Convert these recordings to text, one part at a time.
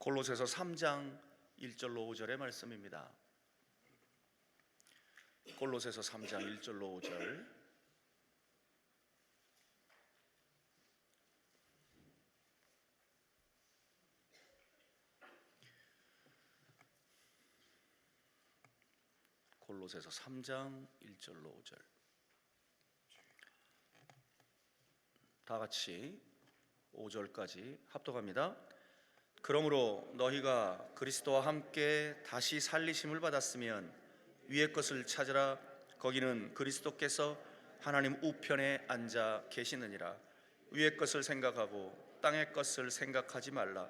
골로새서 3장 1절로 5절의 말씀입니다. 골로새서 3장 1절로 5절. 골로새서 3장 1절로 5절. 다 같이 5절까지 합독합니다. 그러므로 너희가 그리스도와 함께 다시 살리심을 받았으면 위의 것을 찾으라. 거기는 그리스도께서 하나님 우편에 앉아 계시느니라. 위의 것을 생각하고 땅의 것을 생각하지 말라.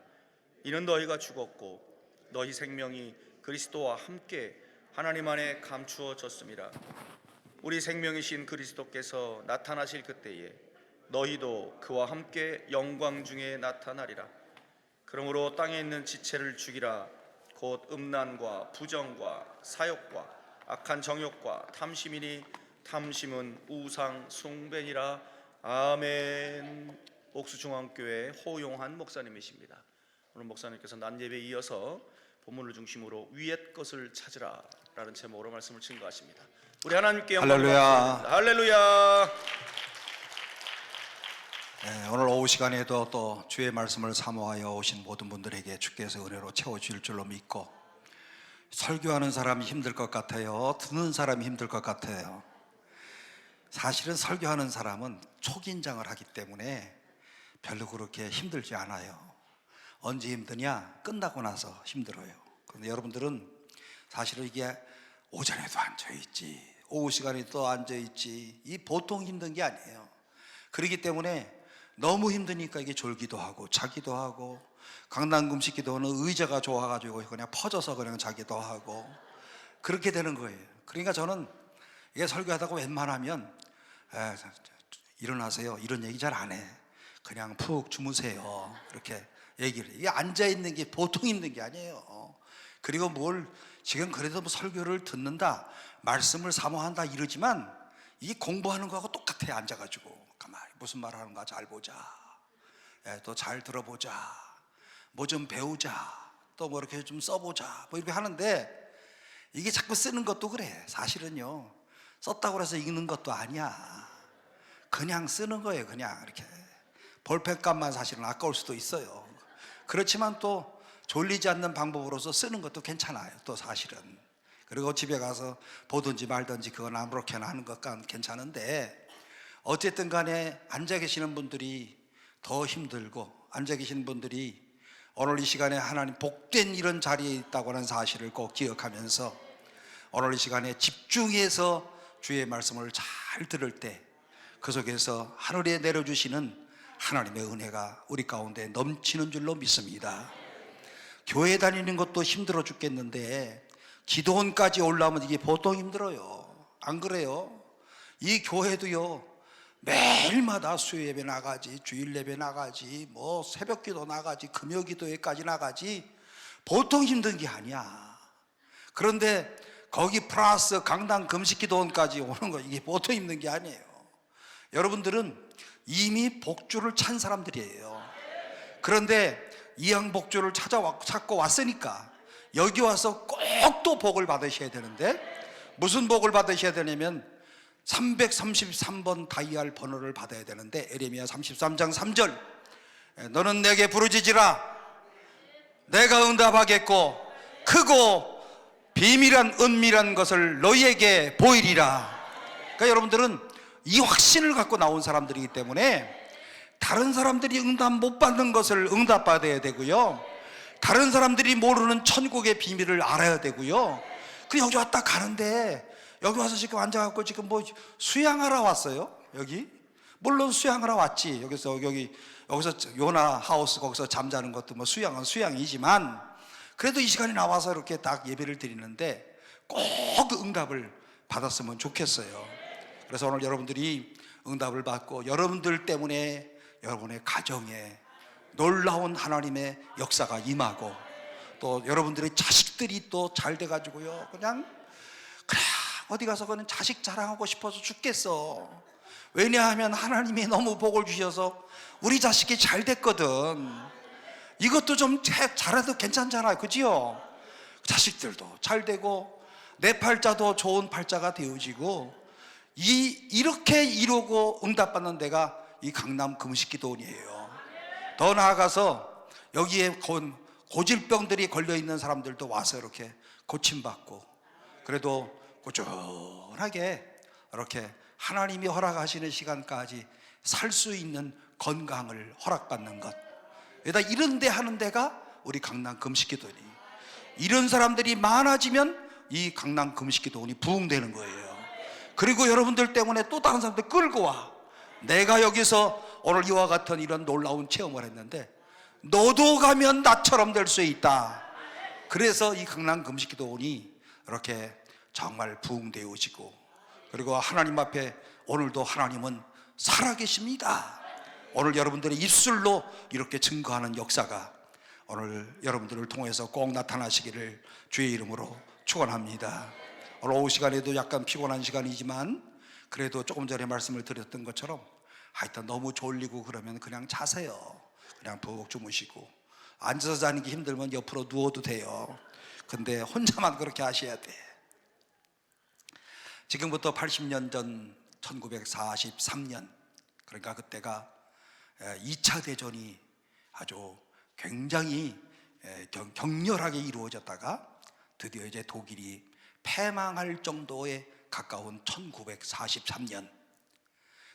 이는 너희가 죽었고 너희 생명이 그리스도와 함께 하나님 안에 감추어졌음이라. 우리 생명이신 그리스도께서 나타나실 그때에 너희도 그와 함께 영광 중에 나타나리라. 그러므로 땅에 있는 지체를 죽이라. 곧 음란과 부정과 사욕과 악한 정욕과 탐심이니 탐심은 우상 숭배니라. 아멘. 옥수중앙교회 호용한 목사님이십니다. 오늘 목사님께서 낮 예배에 이어서 본문을 중심으로 위의 것을 찾으라 라는 제목으로 말씀을 증거하십니다. 우리 하나님께 영광을 할렐루야. 할렐루야. 네, 오늘 오후 시간에도 또 주의 말씀을 사모하여 오신 모든 분들에게 주께서 은혜로 채워주실 줄로 믿고, 설교하는 사람이 힘들 것 같아요? 듣는 사람이 힘들 것 같아요? 사실은 설교하는 사람은 초긴장을 하기 때문에 별로 그렇게 힘들지 않아요. 언제 힘드냐? 끝나고 나서 힘들어요. 그런데 여러분들은 사실은 이게 오전에도 앉아있지, 오후 시간에 또 앉아있지, 이 보통 힘든 게 아니에요. 그렇기 때문에 너무 힘드니까 이게 졸기도 하고 자기도 하고, 강낭금식 기도는 의자가 좋아가지고 그냥 퍼져서 그냥 자기도 하고 그렇게 되는 거예요. 그러니까 저는 이게 설교하다가 웬만하면 일어나세요 이런 얘기 잘 안 해. 그냥 푹 주무세요 이렇게 얘기를 해. 이게 앉아있는 게 보통 힘든 게 아니에요. 그리고 뭘 지금 그래도 뭐 설교를 듣는다, 말씀을 사모한다 이러지만 이게 공부하는 거하고 똑같아요. 앉아가지고 가만히 무슨 말 하는가 잘 보자, 또 잘 들어보자, 뭐 좀 배우자, 또 뭐 이렇게 좀 써보자, 뭐 이렇게 하는데 이게 자꾸 쓰는 것도 그래. 사실은요, 썼다고 해서 읽는 것도 아니야. 그냥 쓰는 거예요. 그냥 이렇게 볼펜값만 사실은 아까울 수도 있어요. 그렇지만 또 졸리지 않는 방법으로서 쓰는 것도 괜찮아요. 또 사실은. 그리고 집에 가서 보든지 말든지 그건 아무렇게나 하는 것과 괜찮은데, 어쨌든 간에 앉아 계시는 분들이 더 힘들고, 앉아 계시는 분들이 오늘 이 시간에 하나님 복된 이런 자리에 있다고 하는 사실을 꼭 기억하면서 오늘 이 시간에 집중해서 주의 말씀을 잘 들을 때 그 속에서 하늘에 내려주시는 하나님의 은혜가 우리 가운데 넘치는 줄로 믿습니다. 교회 다니는 것도 힘들어 죽겠는데 기도원까지 올라오면 이게 보통 힘들어요. 안 그래요? 이 교회도요, 매일마다 수요 예배 나가지, 주일 예배 나가지, 뭐 새벽 기도 나가지, 금요 기도회까지 나가지, 보통 힘든 게 아니야. 그런데 거기 플러스 강당 금식 기도원까지 오는 거, 이게 보통 힘든 게 아니에요. 여러분들은 이미 복주를 찬 사람들이에요. 그런데 이양 복주를 찾고 왔으니까 여기 와서 꼭 또 복을 받으셔야 되는데, 무슨 복을 받으셔야 되냐면 333번 다이알 번호를 받아야 되는데, 에레미야 33장 3절, 너는 내게 부르짖으라 내가 응답하겠고 크고 비밀한 은밀한 것을 너희에게 보이리라. 그러니까 여러분들은 이 확신을 갖고 나온 사람들이기 때문에 다른 사람들이 응답 못 받는 것을 응답받아야 되고요, 다른 사람들이 모르는 천국의 비밀을 알아야 되고요. 그 여기 왔다 가는데, 여기 와서 지금 앉아갖고 지금 뭐 수양하러 왔어요? 여기? 물론 수양하러 왔지. 여기서 요나 하우스 거기서 잠자는 것도 뭐 수양은 수양이지만, 그래도 이 시간에 나와서 이렇게 딱 예배를 드리는데 꼭 응답을 받았으면 좋겠어요. 그래서 오늘 여러분들이 응답을 받고 여러분들 때문에 여러분의 가정에 놀라운 하나님의 역사가 임하고, 또 여러분들의 자식들이 또 잘 돼가지고요, 그냥 그래 어디 가서 그는 자식 자랑하고 싶어서 죽겠어. 왜냐하면 하나님이 너무 복을 주셔서 우리 자식이 잘 됐거든. 이것도 좀 잘해도 괜찮잖아요, 그지요? 자식들도 잘 되고 내 팔자도 좋은 팔자가 되어지고 이렇게 이루고 응답받는 데가 이 강남 금식기도원이에요. 더 나아가서 여기에 고질병들이 걸려있는 사람들도 와서 이렇게 고침받고, 그래도 꾸준하게 이렇게 하나님이 허락하시는 시간까지 살 수 있는 건강을 허락받는 것, 이런 데 하는 데가 우리 강남 금식기도원이. 이런 사람들이 많아지면 이 강남 금식기도원이 부흥되는 거예요. 그리고 여러분들 때문에 또 다른 사람들 끌고 와. 내가 여기서 오늘 이와 같은 이런 놀라운 체험을 했는데 너도 가면 나처럼 될 수 있다. 그래서 이 강남 금식기도원이 이렇게 정말 부흥되어지고, 그리고 하나님 앞에 오늘도 하나님은 살아계십니다. 오늘 여러분들의 입술로 이렇게 증거하는 역사가 오늘 여러분들을 통해서 꼭 나타나시기를 주의 이름으로 축원합니다. 오늘 오후 시간에도 약간 피곤한 시간이지만 그래도 조금 전에 말씀을 드렸던 것처럼 하여튼 너무 졸리고 그러면 그냥 자세요. 그냥 푹 주무시고, 앉아서 자는 게 힘들면 옆으로 누워도 돼요. 근데 혼자만 그렇게 하셔야 돼. 지금부터 80년 전 1943년, 그러니까 그때가 2차 대전이 아주 굉장히 격렬하게 이루어졌다가 드디어 이제 독일이 패망할 정도에 가까운 1943년,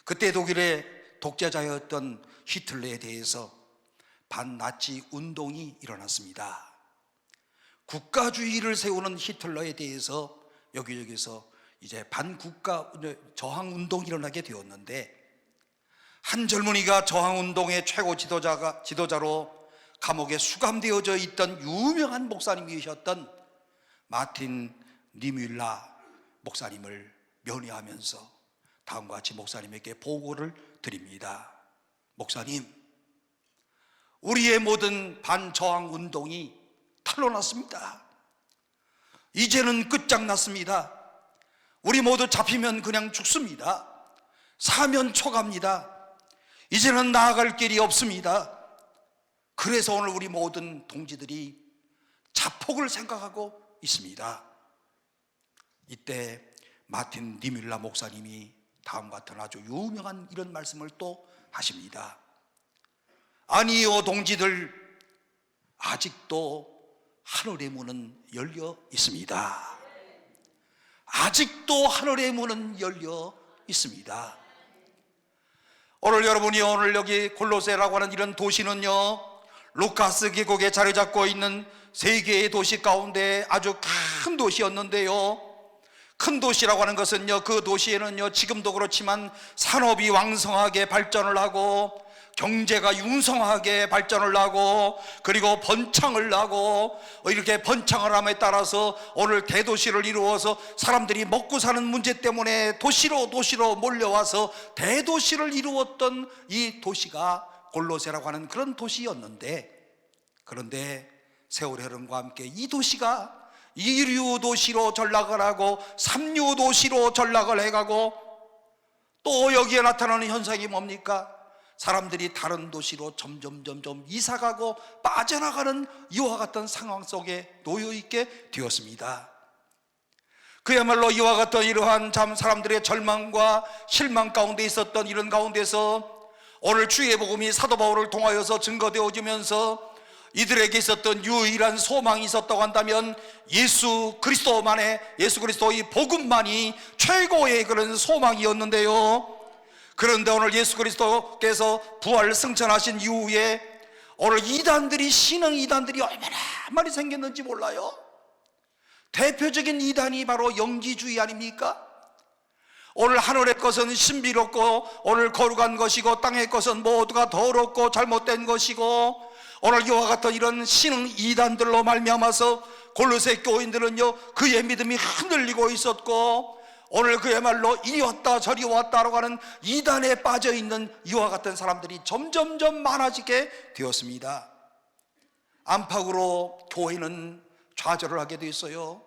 그때 독일의 독재자였던 히틀러에 대해서 반나치 운동이 일어났습니다. 국가주의를 세우는 히틀러에 대해서 여기저기서 이제 반국가 저항 운동이 일어나게 되었는데, 한 젊은이가 저항 운동의 최고 지도자로 감옥에 수감되어져 있던 유명한 목사님이셨던 마틴 니뮬라 목사님을 면회하면서 다음과 같이 목사님에게 보고를 드립니다. 목사님, 우리의 모든 반저항 운동이 탄로났습니다. 이제는 끝장났습니다. 우리 모두 잡히면 그냥 죽습니다. 사면 초갑니다. 이제는 나아갈 길이 없습니다. 그래서 오늘 우리 모든 동지들이 자폭을 생각하고 있습니다. 이때 마틴 니뮬라 목사님이 다음과 같은 아주 유명한 이런 말씀을 또 하십니다. 아니요 동지들, 아직도 하늘의 문은 열려 있습니다. 아직도 하늘의 문은 열려 있습니다. 오늘 여러분이 오늘 여기 골로새라고 하는 이런 도시는요, 루카스 계곡에 자리 잡고 있는 세계의 도시 가운데 아주 큰 도시였는데요, 큰 도시라고 하는 것은요, 그 도시에는요 지금도 그렇지만 산업이 왕성하게 발전을 하고 경제가 융성하게 발전을 하고, 그리고 번창을 하고, 이렇게 번창을 함에 따라서 오늘 대도시를 이루어서 사람들이 먹고 사는 문제 때문에 도시로 몰려와서 대도시를 이루었던 이 도시가 골로새라고 하는 그런 도시였는데, 그런데 세월의 흐름과 함께 이 도시가 2류 도시로 전락을 하고 3류 도시로 전락을 해가고, 또 여기에 나타나는 현상이 뭡니까? 사람들이 다른 도시로 점점 이사가고 빠져나가는 이와 같은 상황 속에 놓여있게 되었습니다. 그야말로 이와 같은 이러한 참 사람들의 절망과 실망 가운데 있었던 이런 가운데서 오늘 주의 복음이 사도 바울을 통하여서 증거되어지면서 이들에게 있었던 유일한 소망이 있었다고 한다면 예수 그리스도의 복음만이 최고의 그런 소망이었는데요, 그런데 오늘 예수 그리스도께서 부활 승천하신 이후에 오늘 이단들이, 신흥 이단들이 얼마나 많이 생겼는지 몰라요. 대표적인 이단이 바로 영지주의 아닙니까? 오늘 하늘의 것은 신비롭고 오늘 거룩한 것이고 땅의 것은 모두가 더럽고 잘못된 것이고, 오늘 이와 같은 이런 신흥 이단들로 말미암아서 골로새 교인들은요 그의 믿음이 흔들리고 있었고, 오늘 그야말로 이리 왔다 저리 왔다라고 하는 이단에 빠져있는 이와 같은 사람들이 점점점 많아지게 되었습니다. 안팎으로 교회는 좌절을 하게 됐어요.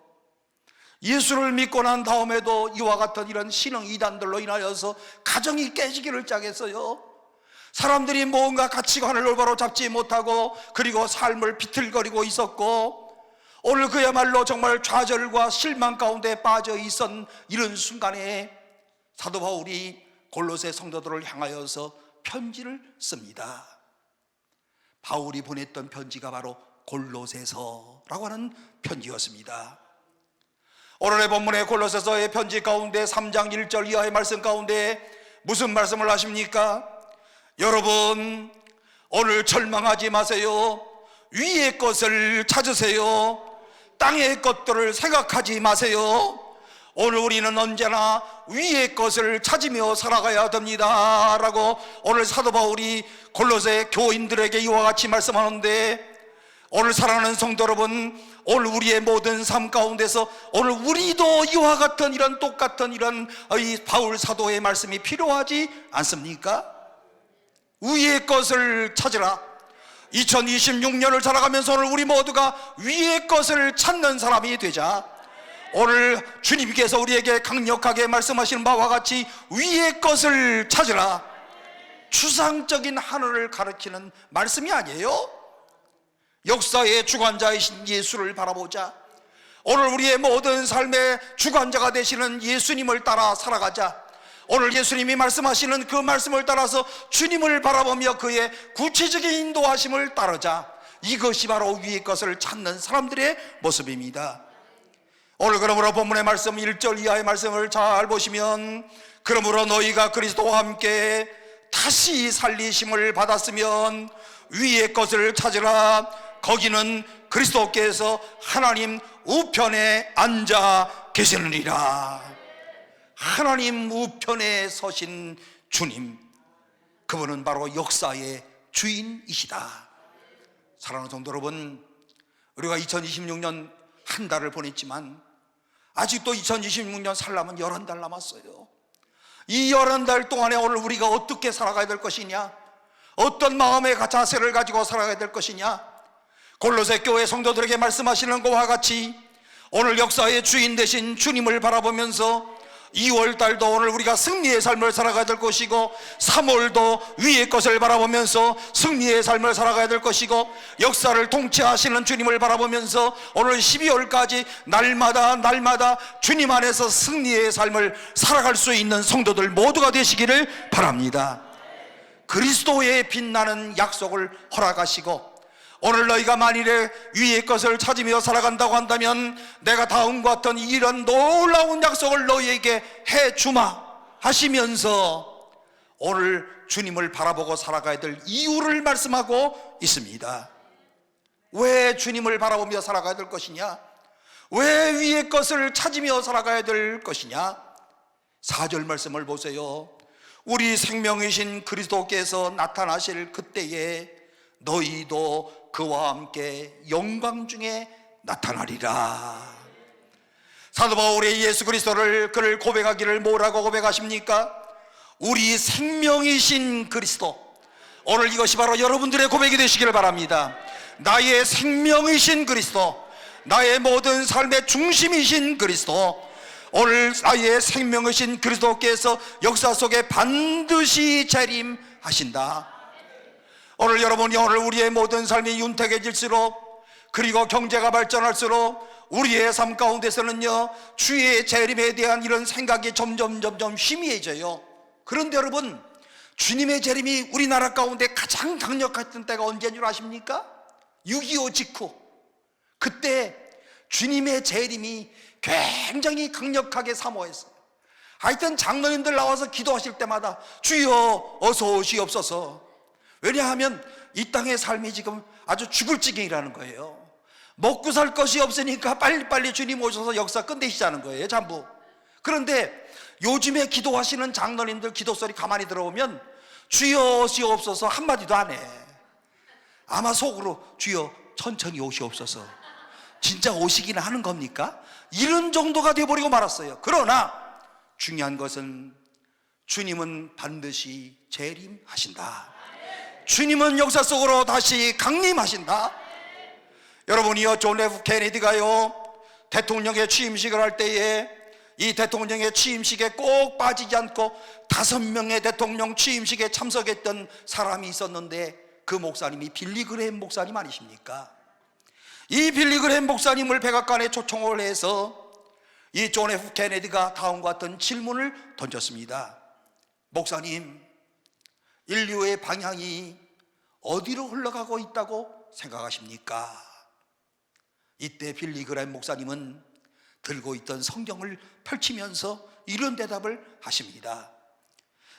예수를 믿고 난 다음에도 이와 같은 이런 신흥 이단들로 인하여서 가정이 깨지기를 시작했어요. 사람들이 뭔가 가치관을 올바로 잡지 못하고 그리고 삶을 비틀거리고 있었고, 오늘 그야말로 정말 좌절과 실망 가운데 빠져 있었던 이런 순간에 사도 바울이 골로새 성도들을 향하여서 편지를 씁니다. 바울이 보냈던 편지가 바로 골로새서라고 하는 편지였습니다. 오늘의 본문의 골로새서의 편지 가운데 3장 1절 이하의 말씀 가운데 무슨 말씀을 하십니까? 여러분, 오늘 절망하지 마세요. 위의 것을 찾으세요. 땅의 것들을 생각하지 마세요. 오늘 우리는 언제나 위의 것을 찾으며 살아가야 됩니다 라고 오늘 사도 바울이 골로새 교인들에게 이와 같이 말씀하는데, 오늘 사랑하는 성도 여러분, 오늘 우리의 모든 삶 가운데서 오늘 우리도 이와 같은 이런 똑같은 이런 이 바울 사도의 말씀이 필요하지 않습니까? 위의 것을 찾으라. 2026년을 살아가면서 오늘 우리 모두가 위의 것을 찾는 사람이 되자. 오늘 주님께서 우리에게 강력하게 말씀하시는 바와 같이 위의 것을 찾으라. 추상적인 하늘을 가리키는 말씀이 아니에요. 역사의 주관자이신 예수를 바라보자. 오늘 우리의 모든 삶의 주관자가 되시는 예수님을 따라 살아가자. 오늘 예수님이 말씀하시는 그 말씀을 따라서 주님을 바라보며 그의 구체적인 인도하심을 따르자. 이것이 바로 위의 것을 찾는 사람들의 모습입니다. 오늘 그러므로 본문의 말씀 1절 이하의 말씀을 잘 보시면, 그러므로 너희가 그리스도와 함께 다시 살리심을 받았으면 위의 것을 찾으라. 거기는 그리스도께서 하나님 우편에 앉아 계시느니라. 하나님 우편에 서신 주님, 그분은 바로 역사의 주인이시다. 사랑하는 성도 여러분, 우리가 2026년 한 달을 보냈지만 아직도 2026년 살려면 11달 남았어요. 이 11달 동안에 오늘 우리가 어떻게 살아가야 될 것이냐, 어떤 마음의 자세를 가지고 살아가야 될 것이냐, 골로새 교회 성도들에게 말씀하시는 것과 같이 오늘 역사의 주인 되신 주님을 바라보면서 2월달도 오늘 우리가 승리의 삶을 살아가야 될 것이고, 3월도 위의 것을 바라보면서 승리의 삶을 살아가야 될 것이고, 역사를 통치하시는 주님을 바라보면서 오늘 12월까지 날마다 주님 안에서 승리의 삶을 살아갈 수 있는 성도들 모두가 되시기를 바랍니다. 그리스도의 빛나는 약속을 허락하시고, 오늘 너희가 만일에 위의 것을 찾으며 살아간다고 한다면 내가 다음과 같은 이런 놀라운 약속을 너희에게 해주마 하시면서 오늘 주님을 바라보고 살아가야 될 이유를 말씀하고 있습니다. 왜 주님을 바라보며 살아가야 될 것이냐, 왜 위의 것을 찾으며 살아가야 될 것이냐. 4절 말씀을 보세요. 우리 생명이신 그리스도께서 나타나실 그때에 너희도 그와 함께 영광 중에 나타나리라. 사도 바울의 예수 그리스도를 그를 고백하기를 뭐라고 고백하십니까? 우리 생명이신 그리스도. 오늘 이것이 바로 여러분들의 고백이 되시기를 바랍니다. 나의 생명이신 그리스도, 나의 모든 삶의 중심이신 그리스도, 오늘 나의 생명이신 그리스도께서 역사 속에 반드시 재림하신다. 오늘 여러분이 오늘 우리의 모든 삶이 윤택해질수록, 그리고 경제가 발전할수록 우리의 삶 가운데서는요 주의 재림에 대한 이런 생각이 점점 희미해져요. 그런데 여러분, 주님의 재림이 우리나라 가운데 가장 강력했던 때가 언제인 줄 아십니까? 6.25 직후. 그때 주님의 재림이 굉장히 강력하게 사모했어요. 하여튼 장로님들 나와서 기도하실 때마다 주여 어서 오시옵소서. 왜냐하면 이 땅의 삶이 지금 아주 죽을 지경이라는 거예요. 먹고 살 것이 없으니까 빨리빨리 주님 오셔서 역사 끝내시자는 거예요, 전부. 그런데 요즘에 기도하시는 장로님들 기도소리 가만히 들어보면 주여 오시옵소서 한마디도 안 해. 아마 속으로 주여 천천히 오시옵소서. 진짜 오시기는 하는 겁니까? 이런 정도가 되어버리고 말았어요. 그러나 중요한 것은 주님은 반드시 재림하신다. 주님은 역사 속으로 다시 강림하신다. 여러분이요, 존 F 케네디가요 대통령의 취임식을 할 때에 이 대통령의 취임식에 꼭 빠지지 않고 5명의 대통령 취임식에 참석했던 사람이 있었는데 그 목사님이 빌리 그레햄 목사님 아니십니까? 이 빌리 그레햄 목사님을 백악관에 초청을 해서 이 존 F 케네디가 다음과 같은 질문을 던졌습니다. 목사님, 인류의 방향이 어디로 흘러가고 있다고 생각하십니까? 이때 빌리 그레햄 목사님은 들고 있던 성경을 펼치면서 이런 대답을 하십니다.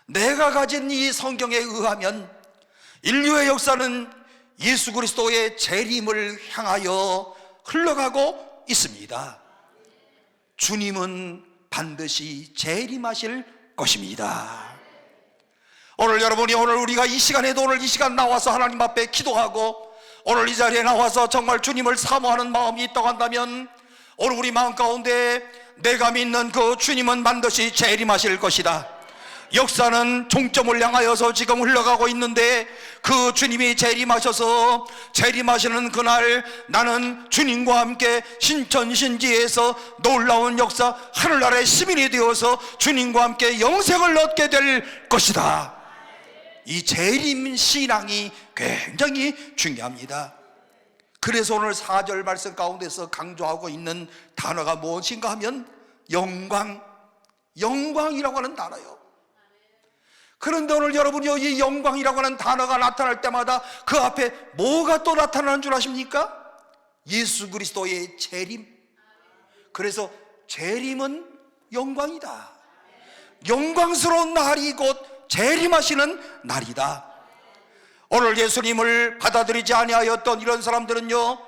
내가 가진 이 성경에 의하면 인류의 역사는 예수 그리스도의 재림을 향하여 흘러가고 있습니다. 주님은 반드시 재림하실 것입니다. 오늘 여러분이 오늘 우리가 이 시간에도 오늘 이 시간 나와서 하나님 앞에 기도하고 오늘 이 자리에 나와서 정말 주님을 사모하는 마음이 있다고 한다면 오늘 우리 마음 가운데 내가 믿는 그 주님은 반드시 재림하실 것이다. 역사는 종점을 향하여서 지금 흘러가고 있는데 그 주님이 재림하셔서 재림하시는 그날 나는 주님과 함께 신천신지에서 놀라운 역사 하늘나라의 시민이 되어서 주님과 함께 영생을 얻게 될 것이다. 이 재림 신앙이 굉장히 중요합니다. 그래서 오늘 4절 말씀 가운데서 강조하고 있는 단어가 무엇인가 하면 영광이라고 하는 단어요. 그런데 오늘 여러분이 이 영광이라고 하는 단어가 나타날 때마다 그 앞에 뭐가 또 나타나는 줄 아십니까? 예수 그리스도의 재림. 그래서 재림은 영광이다. 영광스러운 날이 곧 재림하시는 날이다. 오늘 예수님을 받아들이지 아니하였던 이런 사람들은요,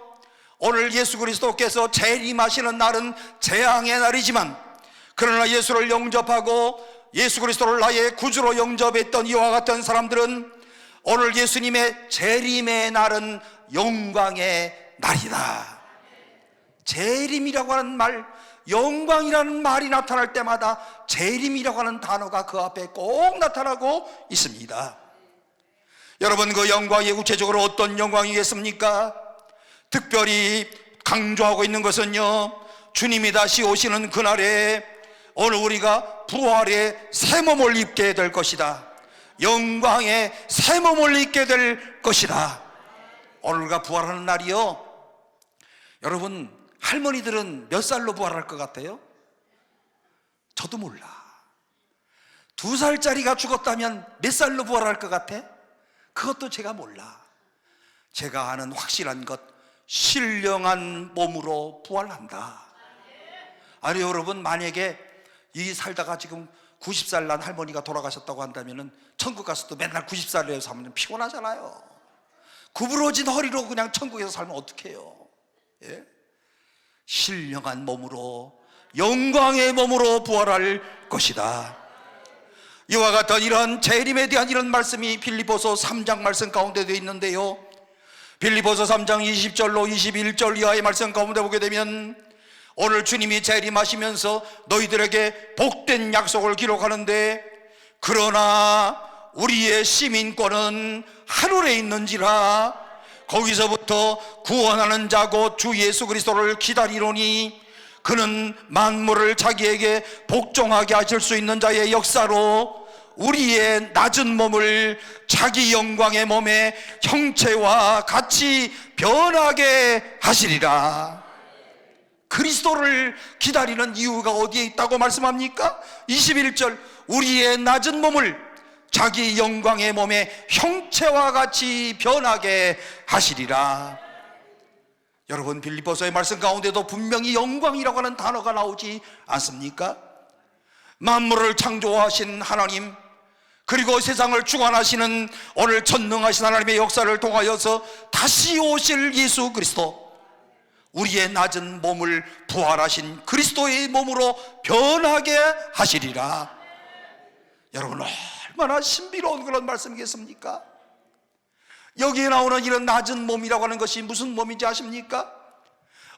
오늘 예수 그리스도께서 재림하시는 날은 재앙의 날이지만 그러나 예수를 영접하고 예수 그리스도를 나의 구주로 영접했던 이와 같은 사람들은 오늘 예수님의 재림의 날은 영광의 날이다. 재림이라고 하는 말, 영광이라는 말이 나타날 때마다 재림이라고 하는 단어가 그 앞에 꼭 나타나고 있습니다. 여러분, 그 영광이 구체적으로 어떤 영광이겠습니까? 특별히 강조하고 있는 것은요, 주님이 다시 오시는 그날에 오늘 우리가 부활의 새 몸을 입게 될 것이다. 영광의 새 몸을 입게 될 것이다. 오늘 우리가 부활하는 날이요, 여러분, 할머니들은 몇 살로 부활할 것 같아요? 저도 몰라. 2살짜리가 죽었다면 몇 살로 부활할 것 같아? 그것도 제가 몰라. 제가 아는 확실한 것, 신령한 몸으로 부활한다. 아니 여러분, 만약에 이 살다가 지금 90살 난 할머니가 돌아가셨다고 한다면 천국 가서도 맨날 90살이라고 살면 피곤하잖아요. 구부러진 허리로 그냥 천국에서 살면 어떡해요? 예? 신령한 몸으로, 영광의 몸으로 부활할 것이다. 이와 같은 이런 재림에 대한 이런 말씀이 빌립보서 3장 말씀 가운데 되어 있는데요, 빌립보서 3장 20절로 21절 이하의 말씀 가운데 보게 되면 오늘 주님이 재림하시면서 너희들에게 복된 약속을 기록하는데 그러나 우리의 시민권은 하늘에 있는지라 거기서부터 구원하는 자 곧 주 예수 그리스도를 기다리노니 그는 만물을 자기에게 복종하게 하실 수 있는 자의 역사로 우리의 낮은 몸을 자기 영광의 몸의 형체와 같이 변하게 하시리라. 그리스도를 기다리는 이유가 어디에 있다고 말씀합니까? 21절, 우리의 낮은 몸을 자기 영광의 몸의 형체와 같이 변하게 하시리라. 여러분, 빌립보서의 말씀 가운데도 분명히 영광이라고 하는 단어가 나오지 않습니까? 만물을 창조하신 하나님, 그리고 세상을 주관하시는 오늘 전능하신 하나님의 역사를 통하여서 다시 오실 예수 그리스도, 우리의 낮은 몸을 부활하신 그리스도의 몸으로 변하게 하시리라. 여러분, 얼마나 신비로운 그런 말씀이겠습니까? 여기에 나오는 이런 낮은 몸이라고 하는 것이 무슨 몸인지 아십니까?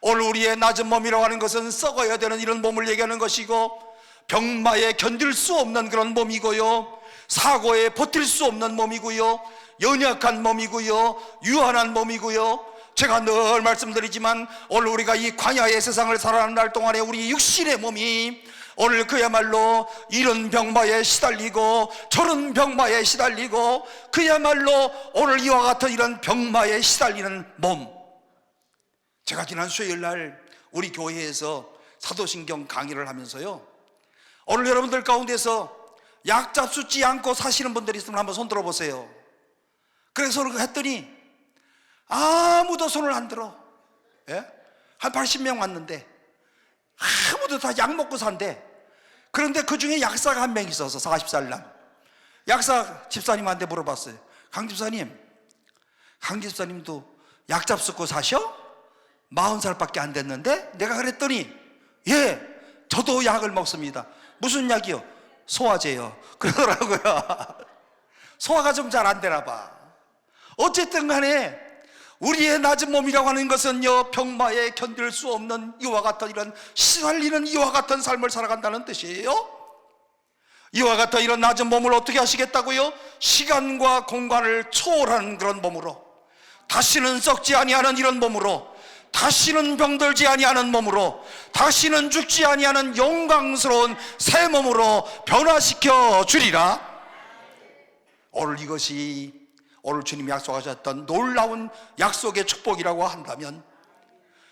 오늘 우리의 낮은 몸이라고 하는 것은 썩어야 되는 이런 몸을 얘기하는 것이고, 병마에 견딜 수 없는 그런 몸이고요, 사고에 버틸 수 없는 몸이고요, 연약한 몸이고요, 유한한 몸이고요, 제가 늘 말씀드리지만 오늘 우리가 이 광야의 세상을 살아가는 날 동안에 우리 육신의 몸이 오늘 그야말로 이런 병마에 시달리고 저런 병마에 시달리고 그야말로 오늘 이와 같은 이런 병마에 시달리는 몸. 제가 지난 수요일날 우리 교회에서 사도신경 강의를 하면서요, 오늘 여러분들 가운데서 약 잡수지 않고 사시는 분들이 있으면 한번 손 들어보세요. 그래서 했더니 아무도 손을 안 들어. 예? 한 80명 왔는데 아무도 다 약 먹고 산대. 그런데 그 중에 약사가 한 명 있어서 40살 남 약사 집사님한테 물어봤어요. 강 집사님도 약 잡수고 사셔? 40살밖에 안 됐는데? 내가 그랬더니 예, 저도 약을 먹습니다. 무슨 약이요? 소화제요. 그러더라고요. 소화가 좀 잘 안 되나 봐. 어쨌든 간에 우리의 낮은 몸이라고 하는 것은요, 병마에 견딜 수 없는 이와 같은 이런 시달리는 이와 같은 삶을 살아간다는 뜻이에요. 이와 같은 이런 낮은 몸을 어떻게 하시겠다고요? 시간과 공간을 초월하는 그런 몸으로, 다시는 썩지 아니하는 이런 몸으로, 다시는 병들지 아니하는 몸으로, 다시는 죽지 아니하는 영광스러운 새 몸으로 변화시켜 주리라. 오늘 이것이 오늘 주님이 약속하셨던 놀라운 약속의 축복이라고 한다면,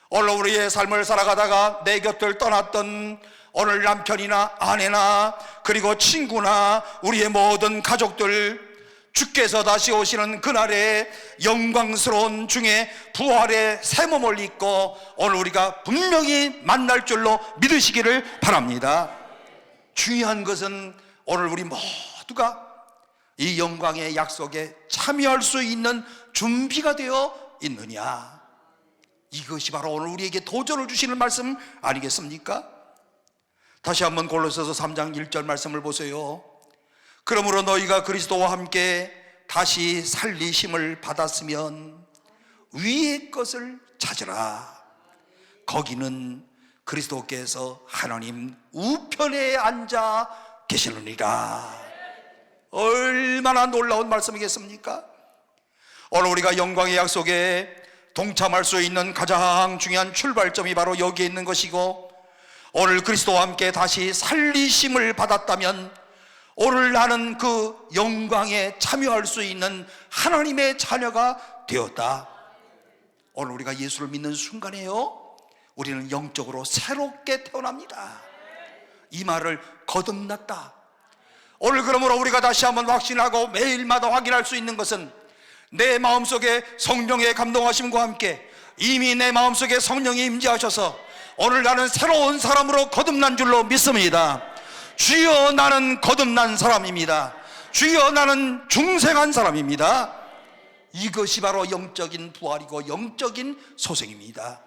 오늘 우리의 삶을 살아가다가 내 곁을 떠났던 오늘 남편이나 아내나 그리고 친구나 우리의 모든 가족들, 주께서 다시 오시는 그날의 영광스러운 중에 부활의 새 몸을 입고 오늘 우리가 분명히 만날 줄로 믿으시기를 바랍니다. 중요한 것은 오늘 우리 모두가 이 영광의 약속에 참여할 수 있는 준비가 되어 있느냐, 이것이 바로 오늘 우리에게 도전을 주시는 말씀 아니겠습니까? 다시 한번 골로새서 3장 1절 말씀을 보세요. 그러므로 너희가 그리스도와 함께 다시 살리심을 받았으면 위의 것을 찾으라. 거기는 그리스도께서 하나님 우편에 앉아 계시느니라. 얼마나 놀라운 말씀이겠습니까? 오늘 우리가 영광의 약속에 동참할 수 있는 가장 중요한 출발점이 바로 여기에 있는 것이고, 오늘 그리스도와 함께 다시 살리심을 받았다면 오늘 나는 그 영광에 참여할 수 있는 하나님의 자녀가 되었다. 오늘 우리가 예수를 믿는 순간에요, 우리는 영적으로 새롭게 태어납니다. 이 말을 거듭났다. 오늘 그러므로 우리가 다시 한번 확신하고 매일마다 확인할 수 있는 것은, 내 마음속에 성령의 감동하심과 함께 이미 내 마음속에 성령이 임재하셔서 오늘 나는 새로운 사람으로 거듭난 줄로 믿습니다. 주여, 나는 거듭난 사람입니다. 주여, 나는 중생한 사람입니다. 이것이 바로 영적인 부활이고 영적인 소생입니다.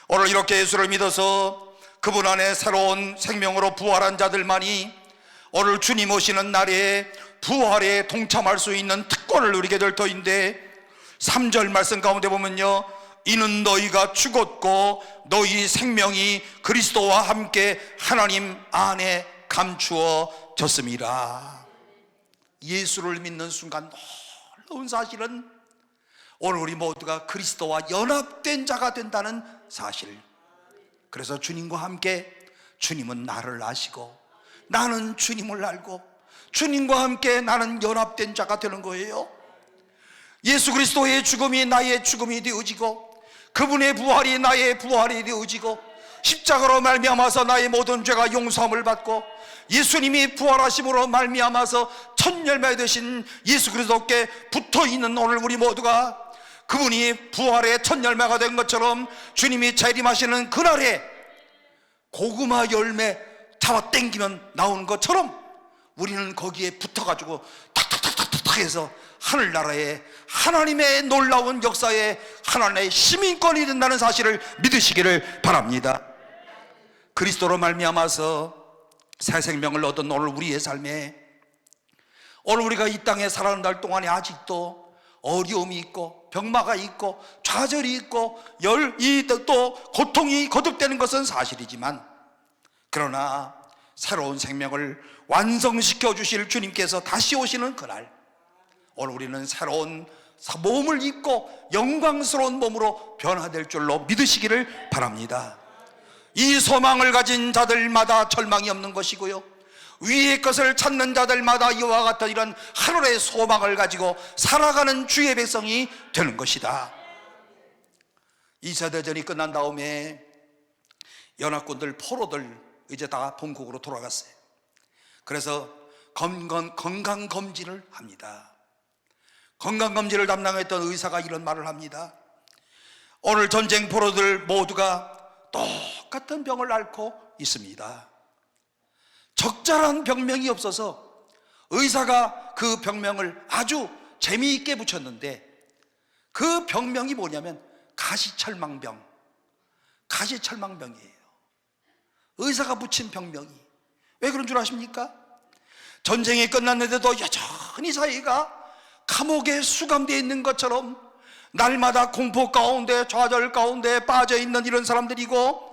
오늘 이렇게 예수를 믿어서 그분 안에 새로운 생명으로 부활한 자들만이 오늘 주님 오시는 날에 부활에 동참할 수 있는 특권을 누리게 될 터인데, 3절 말씀 가운데 보면요, 이는 너희가 죽었고 너희 생명이 그리스도와 함께 하나님 안에 감추어졌습니다. 예수를 믿는 순간 놀라운 사실은 오늘 우리 모두가 그리스도와 연합된 자가 된다는 사실. 그래서 주님과 함께, 주님은 나를 아시고 나는 주님을 알고 주님과 함께 나는 연합된 자가 되는 거예요. 예수 그리스도의 죽음이 나의 죽음이 되어지고 그분의 부활이 나의 부활이 되어지고 십자가로 말미암아서 나의 모든 죄가 용서함을 받고 예수님이 부활하심으로 말미암아서 첫 열매 되신 예수 그리스도께 붙어있는 오늘 우리 모두가 그분이 부활의 첫 열매가 된 것처럼 주님이 재림하시는 그날에 고구마 열매 잡아 당기면 나오는 것처럼 우리는 거기에 붙어가지고 탁탁탁탁탁 해서 하늘나라의 하나님의 놀라운 역사에 하나님의 시민권이 된다는 사실을 믿으시기를 바랍니다. 그리스도로 말미암아서 새 생명을 얻은 오늘 우리의 삶에, 오늘 우리가 이 땅에 살아가는 날 동안에 아직도 어려움이 있고 병마가 있고 좌절이 있고 또 고통이 거듭되는 것은 사실이지만, 그러나 새로운 생명을 완성시켜 주실 주님께서 다시 오시는 그날, 오늘 우리는 새로운 몸을 입고 영광스러운 몸으로 변화될 줄로 믿으시기를 바랍니다. 이 소망을 가진 자들마다 절망이 없는 것이고요, 위의 것을 찾는 자들마다 이와 같은 이런 하늘의 소망을 가지고 살아가는 주의 백성이 되는 것이다. 2차 대전이 끝난 다음에 연합군들 포로들 이제 다 본국으로 돌아갔어요. 그래서 건강검진을 합니다. 건강검진을 담당했던 의사가 이런 말을 합니다. 오늘 전쟁 포로들 모두가 똑같은 병을 앓고 있습니다. 적절한 병명이 없어서 의사가 그 병명을 아주 재미있게 붙였는데, 그 병명이 뭐냐면 가시철망병, 가시철망병이에요. 의사가 붙인 병명이. 왜 그런 줄 아십니까? 전쟁이 끝났는데도 여전히 자기가 감옥에 수감되어 있는 것처럼 날마다 공포 가운데, 좌절 가운데 빠져 있는 이런 사람들이고,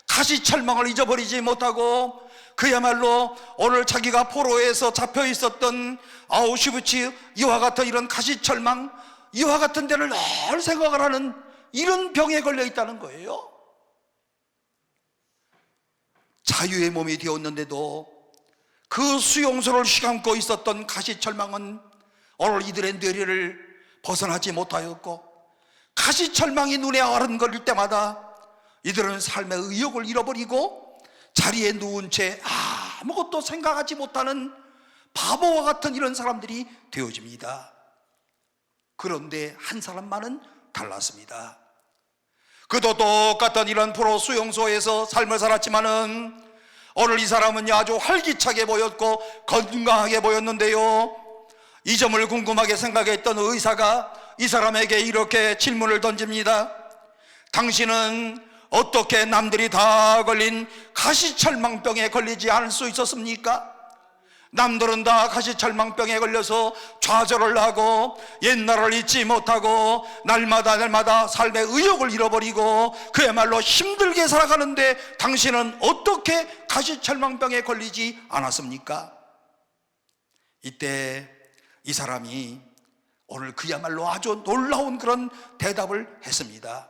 가시철망을 잊어버리지 못하고 그야말로 오늘 자기가 포로에서 잡혀 있었던 아우슈비츠, 이와 같은 이런 가시철망, 이와 같은 데를 늘 생각을 하는 이런 병에 걸려 있다는 거예요. 자유의 몸이 되었는데도 그 수용소를 휘감고 있었던 가시철망은 오늘 이들의 뇌리를 벗어나지 못하였고, 가시철망이 눈에 어른거릴 때마다 이들은 삶의 의욕을 잃어버리고 자리에 누운 채 아무것도 생각하지 못하는 바보와 같은 이런 사람들이 되어집니다. 그런데 한 사람만은 달랐습니다. 그도 똑같은 이런 포로 수용소에서 삶을 살았지만은 오늘 이 사람은 아주 활기차게 보였고 건강하게 보였는데요, 이 점을 궁금하게 생각했던 의사가 이 사람에게 이렇게 질문을 던집니다. 당신은 어떻게 남들이 다 걸린 가시철망병에 걸리지 않을 수 있었습니까? 남들은 다 가시철망병에 걸려서 좌절을 하고 옛날을 잊지 못하고 날마다 삶의 의욕을 잃어버리고 그야말로 힘들게 살아가는데, 당신은 어떻게 가시철망병에 걸리지 않았습니까? 이때 이 사람이 오늘 그야말로 아주 놀라운 그런 대답을 했습니다.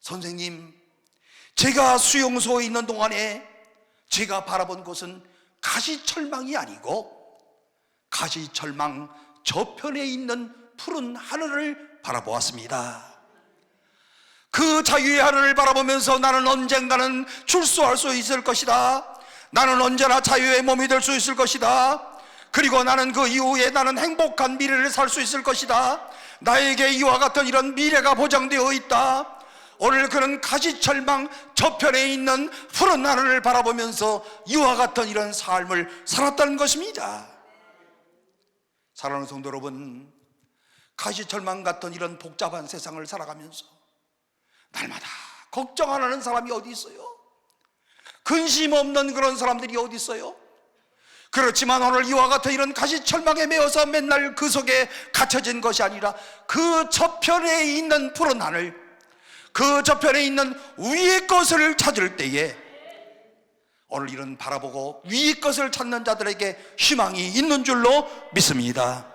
선생님, 제가 수용소에 있는 동안에 제가 바라본 곳은 가시철망이 아니고 가시철망 저편에 있는 푸른 하늘을 바라보았습니다. 그 자유의 하늘을 바라보면서 나는 언젠가는 출소할 수 있을 것이다. 나는 언제나 자유의 몸이 될 수 있을 것이다. 그리고 나는 그 이후에 나는 행복한 미래를 살 수 있을 것이다. 나에게 이와 같은 이런 미래가 보장되어 있다. 오늘 그는 가시철망 저편에 있는 푸른 하늘을 바라보면서 이와 같은 이런 삶을 살았다는 것입니다. 사랑하는 성도 여러분, 가시철망 같은 이런 복잡한 세상을 살아가면서 날마다 걱정 안 하는 사람이 어디 있어요? 근심 없는 그런 사람들이 어디 있어요? 그렇지만 오늘 이와 같은 이런 가시철망에 매어서 맨날 그 속에 갇혀진 것이 아니라 그 저편에 있는 푸른 하늘, 그 저편에 있는 위의 것을 찾을 때에 오늘 이런 바라보고 위의 것을 찾는 자들에게 희망이 있는 줄로 믿습니다.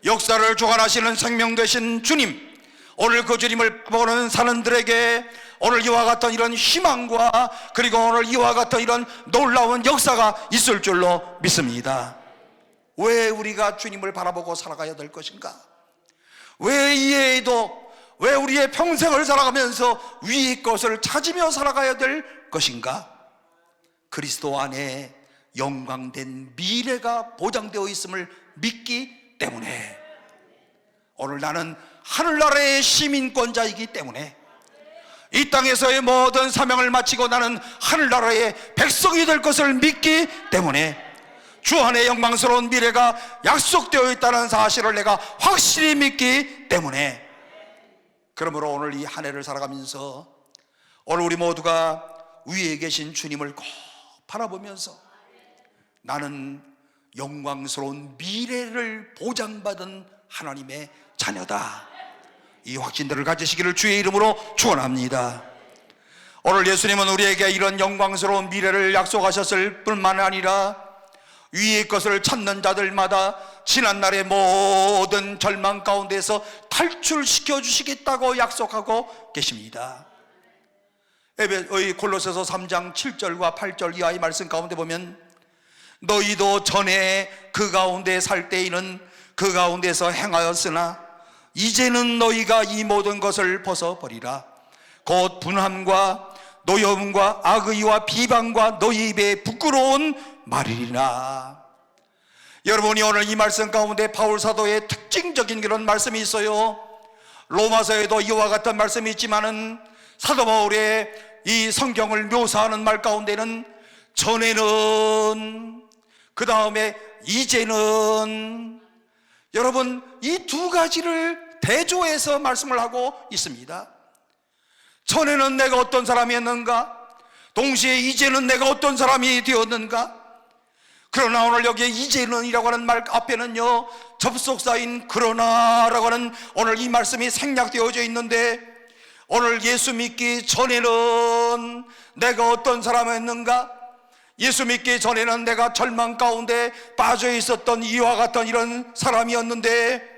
역사를 주관하시는 생명 되신 주님, 오늘 그 주님을 보는 사람들에게 오늘 이와 같은 이런 희망과 그리고 오늘 이와 같은 이런 놀라운 역사가 있을 줄로 믿습니다. 왜 우리가 주님을 바라보고 살아가야 될 것인가? 왜 이외에도 왜 우리의 평생을 살아가면서 위의 것을 찾으며 살아가야 될 것인가? 그리스도 안에 영광된 미래가 보장되어 있음을 믿기 때문에, 오늘 나는 하늘나라의 시민권자이기 때문에, 이 땅에서의 모든 사명을 마치고 나는 하늘나라의 백성이 될 것을 믿기 때문에 주 안에 영광스러운 미래가 약속되어 있다는 사실을 내가 확실히 믿기 때문에, 그러므로 오늘 이 한 해를 살아가면서 오늘 우리 모두가 위에 계신 주님을 꼭 바라보면서 나는 영광스러운 미래를 보장받은 하나님의 자녀다, 이 확신들을 가지시기를 주의 이름으로 축원합니다. 오늘 예수님은 우리에게 이런 영광스러운 미래를 약속하셨을 뿐만 아니라 위의 것을 찾는 자들마다 지난날의 모든 절망 가운데서 탈출시켜 주시겠다고 약속하고 계십니다. 골로새서 3장 7절과 8절 이하의 말씀 가운데 보면, 너희도 전에 그 가운데 살 때에는 그 가운데서 행하였으나 이제는 너희가 이 모든 것을 벗어버리라. 곧 분함과 노여움과 악의와 비방과 너희 입에 부끄러운 말이리라. 여러분이 오늘 이 말씀 가운데 바울 사도의 특징적인 그런 말씀이 있어요. 로마서에도 이와 같은 말씀이 있지만은 사도 바울의 이 성경을 묘사하는 말 가운데는 전에는, 그 다음에 이제는, 여러분 이 두 가지를 대조해서 말씀을 하고 있습니다. 전에는 내가 어떤 사람이었는가, 동시에 이제는 내가 어떤 사람이 되었는가. 그러나 오늘 여기에 이제는이라고 하는 말 앞에는요, 접속사인 그러나라고 하는 오늘 이 말씀이 생략되어져 있는데, 오늘 예수 믿기 전에는 내가 어떤 사람이었는가, 예수 믿기 전에는 내가 절망 가운데 빠져 있었던 이와 같은 이런 사람이었는데,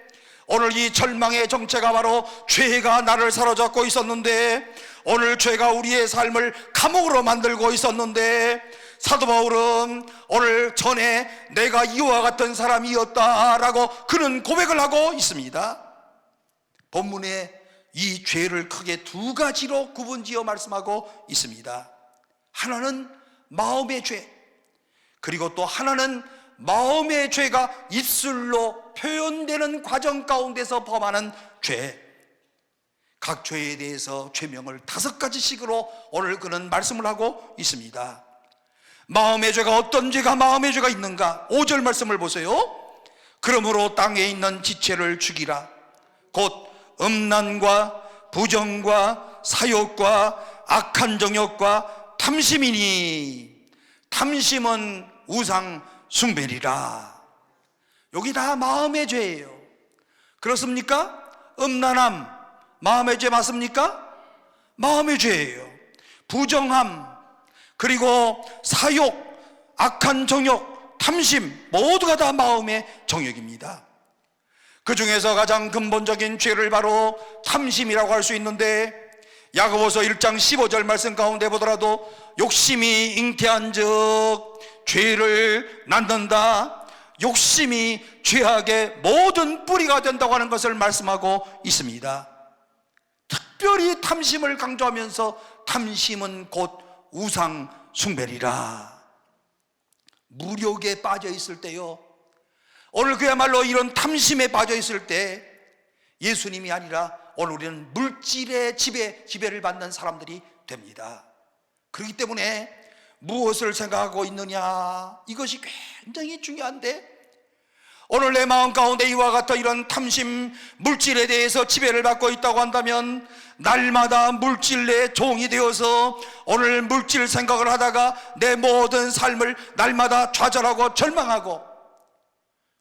오늘 이 절망의 정체가 바로 죄가 나를 사로잡고 있었는데, 오늘 죄가 우리의 삶을 감옥으로 만들고 있었는데, 사도 바울은 오늘 전에 내가 이와 같은 사람이었다라고 그는 고백을 하고 있습니다. 본문에 이 죄를 크게 두 가지로 구분지어 말씀하고 있습니다. 하나는 마음의 죄, 그리고 또 하나는 마음의 죄가 입술로 표현되는 과정 가운데서 범하는 죄. 각 죄에 대해서 죄명을 5가지씩으로 오늘 그는 말씀을 하고 있습니다. 마음의 죄가 어떤 죄가 마음의 죄가 있는가? 5절 말씀을 보세요. 그러므로 땅에 있는 지체를 죽이라. 곧 음란과 부정과 사욕과 악한 정욕과 탐심이니, 탐심은 우상 숭배리라. 여기 다 마음의 죄예요. 그렇습니까? 음란함 마음의 죄 맞습니까? 마음의 죄예요. 부정함, 그리고 사욕, 악한 정욕, 탐심, 모두가 다 마음의 정욕입니다. 그 중에서 가장 근본적인 죄를 바로 탐심이라고 할 수 있는데, 야고보서 1장 15절 말씀 가운데 보더라도 욕심이 잉태한 즉 죄를 낳는다. 욕심이 죄악의 모든 뿌리가 된다고 하는 것을 말씀하고 있습니다. 특별히 탐심을 강조하면서 탐심은 곧 우상 숭배리라. 무력에 빠져 있을 때요, 오늘 그야말로 이런 탐심에 빠져 있을 때 예수님이 아니라 오늘 우리는 물질의 지배를 받는 사람들이 됩니다. 그렇기 때문에 무엇을 생각하고 있느냐, 이것이 굉장히 중요한데, 오늘 내 마음 가운데 이와 같은 이런 탐심, 물질에 대해서 지배를 받고 있다고 한다면 날마다 물질의 종이 되어서 오늘 물질 생각을 하다가 내 모든 삶을 날마다 좌절하고 절망하고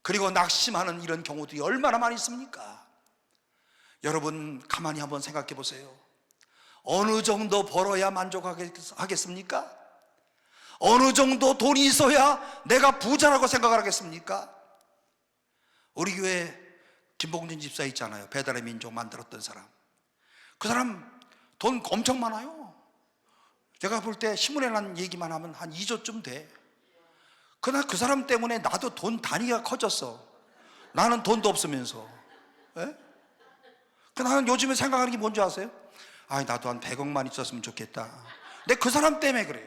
그리고 낙심하는 이런 경우들이 얼마나 많이 있습니까? 여러분 가만히 한번 생각해 보세요. 어느 정도 벌어야 만족하겠습니까? 어느 정도 돈이 있어야 내가 부자라고 생각을 하겠습니까? 우리 교회 김봉진 집사 있잖아요. 배달의 민족 만들었던 사람. 그 사람 돈 엄청 많아요. 제가 볼 때 신문에 난 얘기만 하면 한 2조쯤 돼. 그러나 그 사람 때문에 나도 돈 단위가 커졌어. 나는 돈도 없으면서. 예? 나는 요즘에 생각하는 게 뭔지 아세요? 나도 한 100억만 있었으면 좋겠다. 근데 그 사람 때문에 그래.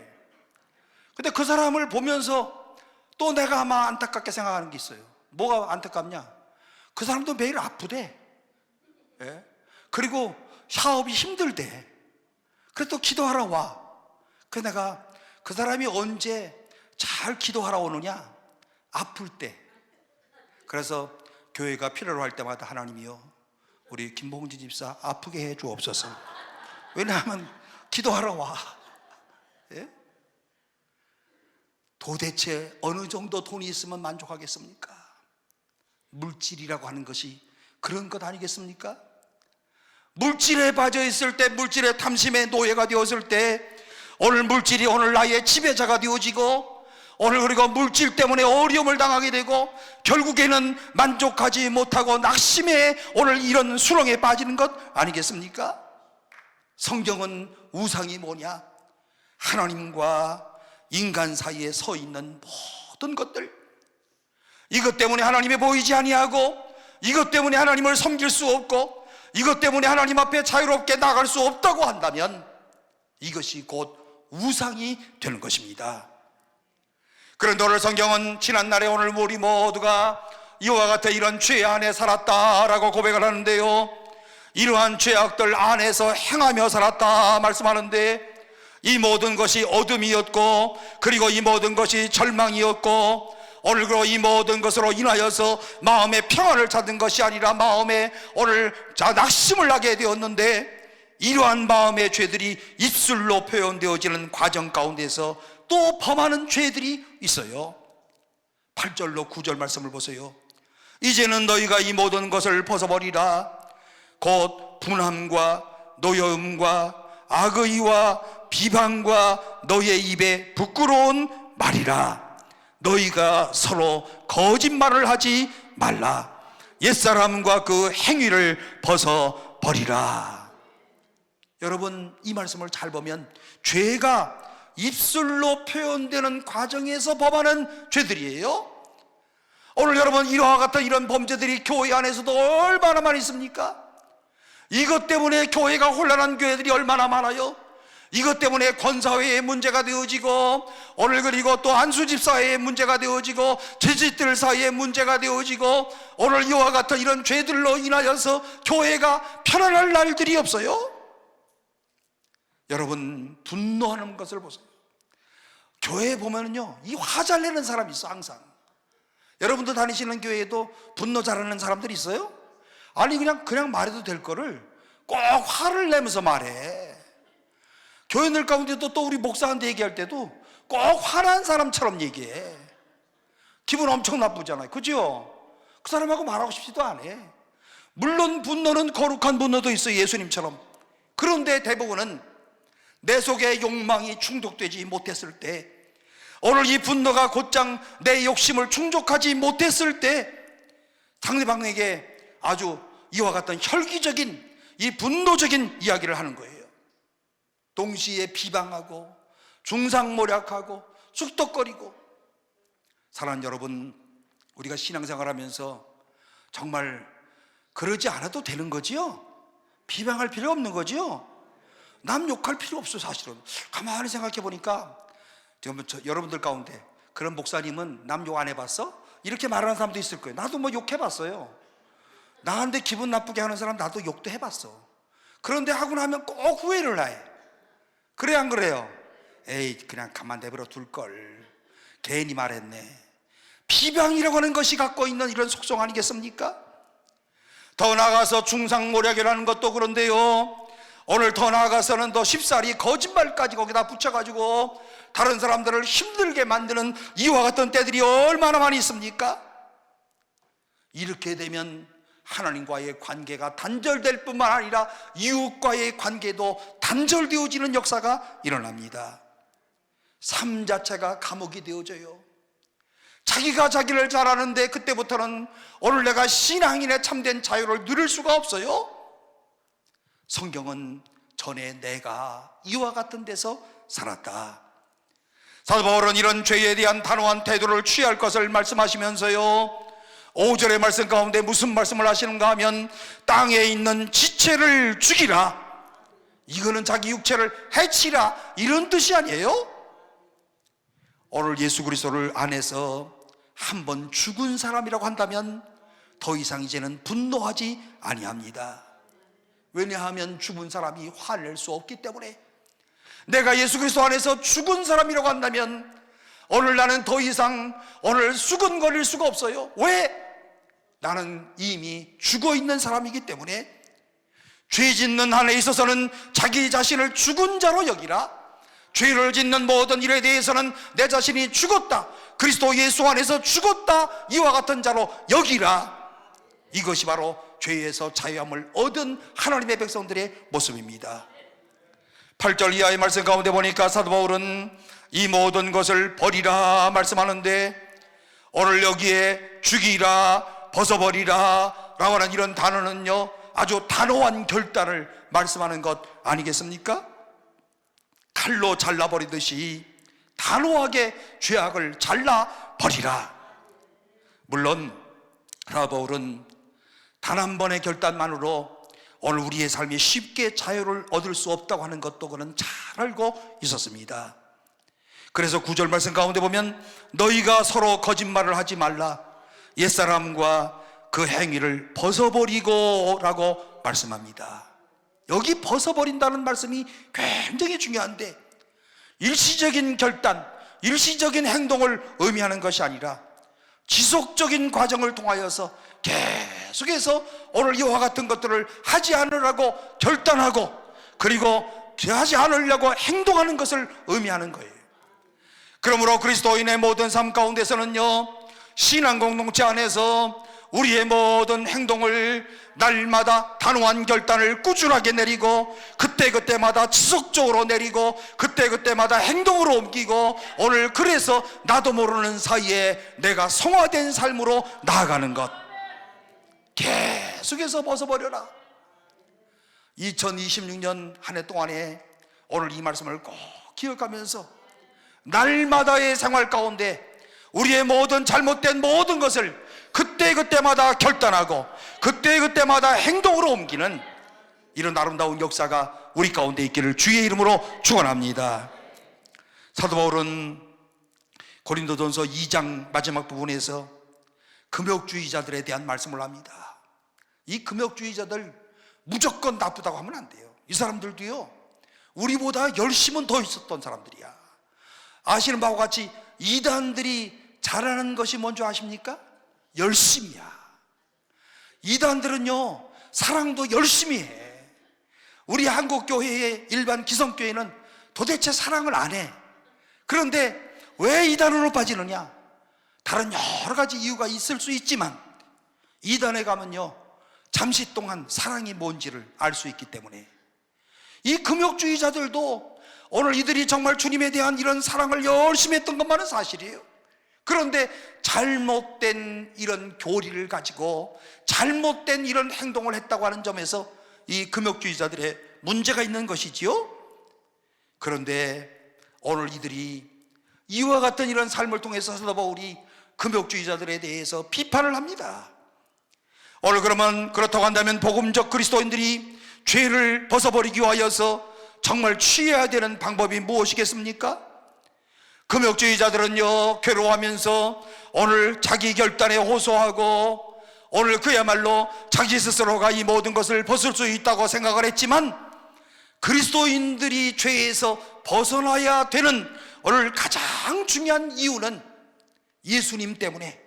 근데 그 사람을 보면서 또 내가 아마 안타깝게 생각하는 게 있어요. 뭐가 안타깝냐? 그 사람도 매일 아프대. 예? 그리고 사업이 힘들대. 그래서 또 기도하러 와. 그래서 내가 그 사람이 언제 잘 기도하러 오느냐? 아플 때. 그래서 교회가 필요로 할 때마다 하나님이요, 우리 김봉진 집사 아프게 해 주옵소서. 왜냐하면 기도하러 와. 예? 도대체 어느 정도 돈이 있으면 만족하겠습니까? 물질이라고 하는 것이 그런 것 아니겠습니까? 물질에 빠져 있을 때, 물질의 탐심의 노예가 되었을 때, 오늘 물질이 오늘 나의 지배자가 되어지고, 오늘 그리고 물질 때문에 어려움을 당하게 되고 결국에는 만족하지 못하고 낙심해 오늘 이런 수렁에 빠지는 것 아니겠습니까? 성경은 우상이 뭐냐? 하나님과 인간 사이에 서 있는 모든 것들, 이것 때문에 하나님이 보이지 아니하고, 이것 때문에 하나님을 섬길 수 없고, 이것 때문에 하나님 앞에 자유롭게 나갈 수 없다고 한다면 이것이 곧 우상이 되는 것입니다. 그런데 오늘 성경은 지난날에 오늘 우리 모두가 이와 같은 이런 죄 안에 살았다라고 고백을 하는데요, 이러한 죄악들 안에서 행하며 살았다 말씀하는데, 이 모든 것이 어둠이었고 그리고 이 모든 것이 절망이었고, 오늘 그리고 이 모든 것으로 인하여서 마음의 평안을 찾는 것이 아니라 마음에 오늘 낙심을 하게 되었는데, 이러한 마음의 죄들이 입술로 표현되어지는 과정 가운데서 또 범하는 죄들이 있어요. 8절로 9절 말씀을 보세요. 이제는 너희가 이 모든 것을 벗어버리라. 곧 분함과 노여움과 악의와 비방과 너희의 입에 부끄러운 말이라. 너희가 서로 거짓말을 하지 말라. 옛사람과 그 행위를 벗어버리라. 여러분, 이 말씀을 잘 보면 죄가 입술로 표현되는 과정에서 범하는 죄들이에요. 오늘 여러분, 이와 같은 이런 범죄들이 교회 안에서도 얼마나 많이 있습니까? 이것 때문에 교회가 혼란한 교회들이 얼마나 많아요. 이것 때문에 권사회의 문제가 되어지고, 오늘 그리고 또 안수집사회의 문제가 되어지고, 제지들 사이의 문제가 되어지고, 오늘 이와 같은 이런 죄들로 인하여서 교회가 편안할 날들이 없어요. 여러분, 분노하는 것을 보세요. 교회에 보면은요, 이 화 잘 내는 사람이 있어. 항상 여러분도 다니시는 교회에도 분노 잘하는 사람들이 있어요? 아니, 그냥 말해도 될 거를 꼭 화를 내면서 말해. 교인들 가운데도 또 우리 목사한테 얘기할 때도 꼭 화난 사람처럼 얘기해. 기분 엄청 나쁘잖아요, 그죠? 그 사람하고 말하고 싶지도 않아. 물론 분노는 거룩한 분노도 있어요, 예수님처럼. 그런데 대부분은 내 속에 욕망이 충족되지 못했을 때, 오늘 이 분노가 곧장 내 욕심을 충족하지 못했을 때 상대방에게 아주 이와 같은 혈기적인 이 분노적인 이야기를 하는 거예요. 동시에 비방하고 중상모략하고 쑥덕거리고. 사랑하는 여러분, 우리가 신앙생활하면서 정말 그러지 않아도 되는 거지요? 비방할 필요 없는 거지요? 남 욕할 필요 없어. 사실은 가만히 생각해 보니까 여러분들 가운데 그런 목사님은 남 욕 안 해봤어? 이렇게 말하는 사람도 있을 거예요. 나도 뭐 욕해봤어요. 나한테 기분 나쁘게 하는 사람 나도 욕도 해봤어. 그런데 하고 나면 꼭 후회를 해. 그래 안 그래요? 에이, 그냥 가만 내버려 둘걸, 괜히 말했네. 비방이라고 하는 것이 갖고 있는 이런 속성 아니겠습니까? 더 나아가서 중상모략이라는 것도 그런데요, 오늘 더 나아가서는 더 쉽사리 거짓말까지 거기다 붙여가지고 다른 사람들을 힘들게 만드는 이와 같은 때들이 얼마나 많이 있습니까? 이렇게 되면 하나님과의 관계가 단절될 뿐만 아니라 이웃과의 관계도 단절되어지는 역사가 일어납니다. 삶 자체가 감옥이 되어져요. 자기가 자기를 잘 아는데 그때부터는 오늘 내가 신앙인의 참된 자유를 누릴 수가 없어요. 성경은 전에 내가 이와 같은 데서 살았다. 사도 바울은 이런 죄에 대한 단호한 태도를 취할 것을 말씀하시면서요, 5절의 말씀 가운데 무슨 말씀을 하시는가 하면 땅에 있는 지체를 죽이라. 이거는 자기 육체를 해치라, 이런 뜻이 아니에요. 오늘 예수 그리스도를 안에서 한번 죽은 사람이라고 한다면 더 이상 이제는 분노하지 아니합니다. 왜냐하면 죽은 사람이 화낼 수 없기 때문에. 내가 예수 그리스도 안에서 죽은 사람이라고 한다면 오늘 나는 더 이상 오늘 수근거릴 수가 없어요. 왜? 나는 이미 죽어있는 사람이기 때문에. 죄 짓는 한에 있어서는 자기 자신을 죽은 자로 여기라. 죄를 짓는 모든 일에 대해서는 내 자신이 죽었다, 그리스도 예수 안에서 죽었다, 이와 같은 자로 여기라. 이것이 바로 죄에서 자유함을 얻은 하나님의 백성들의 모습입니다. 8절 이하의 말씀 가운데 보니까 사도 바울은 이 모든 것을 버리라 말씀하는데, 오늘 여기에 죽이라, 벗어버리라 라고 하는 이런 단어는요, 아주 단호한 결단을 말씀하는 것 아니겠습니까? 칼로 잘라버리듯이 단호하게 죄악을 잘라버리라. 물론 바울은 단 한 번의 결단만으로 오늘 우리의 삶이 쉽게 자유를 얻을 수 없다고 하는 것도 그는 잘 알고 있었습니다. 그래서 9절 말씀 가운데 보면 너희가 서로 거짓말을 하지 말라, 옛사람과 그 행위를 벗어버리고 라고 말씀합니다. 여기 벗어버린다는 말씀이 굉장히 중요한데, 일시적인 결단, 일시적인 행동을 의미하는 것이 아니라 지속적인 과정을 통하여서 계속해서 오늘 이와 같은 것들을 하지 않으라고 결단하고, 그리고 하지 않으려고 행동하는 것을 의미하는 거예요. 그러므로 그리스도인의 모든 삶 가운데서는요, 신앙 공동체 안에서 우리의 모든 행동을 날마다 단호한 결단을 꾸준하게 내리고, 그때그때마다 지속적으로 내리고, 그때그때마다 행동으로 옮기고, 오늘 그래서 나도 모르는 사이에 내가 성화된 삶으로 나아가는 것, 계속해서 벗어버려라. 2026년 한 해 동안에 오늘 이 말씀을 꼭 기억하면서 날마다의 생활 가운데 우리의 모든 잘못된 모든 것을 그때그때마다 결단하고 그때그때마다 행동으로 옮기는 이런 아름다운 역사가 우리 가운데 있기를 주의 이름으로 축원합니다. 사도 바울은 고린도전서 2장 마지막 부분에서 금욕주의자들에 대한 말씀을 합니다. 이 금욕주의자들 무조건 나쁘다고 하면 안 돼요. 이 사람들도요, 우리보다 열심은 더 있었던 사람들이야. 아시는 바와 같이 이단들이 잘하는 것이 뭔지 아십니까? 열심이야. 이단들은요, 사랑도 열심히 해. 우리 한국교회의 일반 기성교회는 도대체 사랑을 안 해. 그런데 왜 이단으로 빠지느냐? 다른 여러 가지 이유가 있을 수 있지만 이단에 가면요, 잠시 동안 사랑이 뭔지를 알 수 있기 때문에. 이 금욕주의자들도 오늘 이들이 정말 주님에 대한 이런 사랑을 열심히 했던 것만은 사실이에요. 그런데 잘못된 이런 교리를 가지고 잘못된 이런 행동을 했다고 하는 점에서 이 금욕주의자들의 문제가 있는 것이지요. 그런데 오늘 이들이 이와 같은 이런 삶을 통해서 사도 바울이 금욕주의자들에 대해서 비판을 합니다. 오늘 그러면 그렇다고 한다면 복음적 그리스도인들이 죄를 벗어버리기 위하여서 정말 취해야 되는 방법이 무엇이겠습니까? 금욕주의자들은요, 괴로워하면서 오늘 자기 결단에 호소하고 오늘 그야말로 자기 스스로가 이 모든 것을 벗을 수 있다고 생각을 했지만, 그리스도인들이 죄에서 벗어나야 되는 오늘 가장 중요한 이유는 예수님 때문에,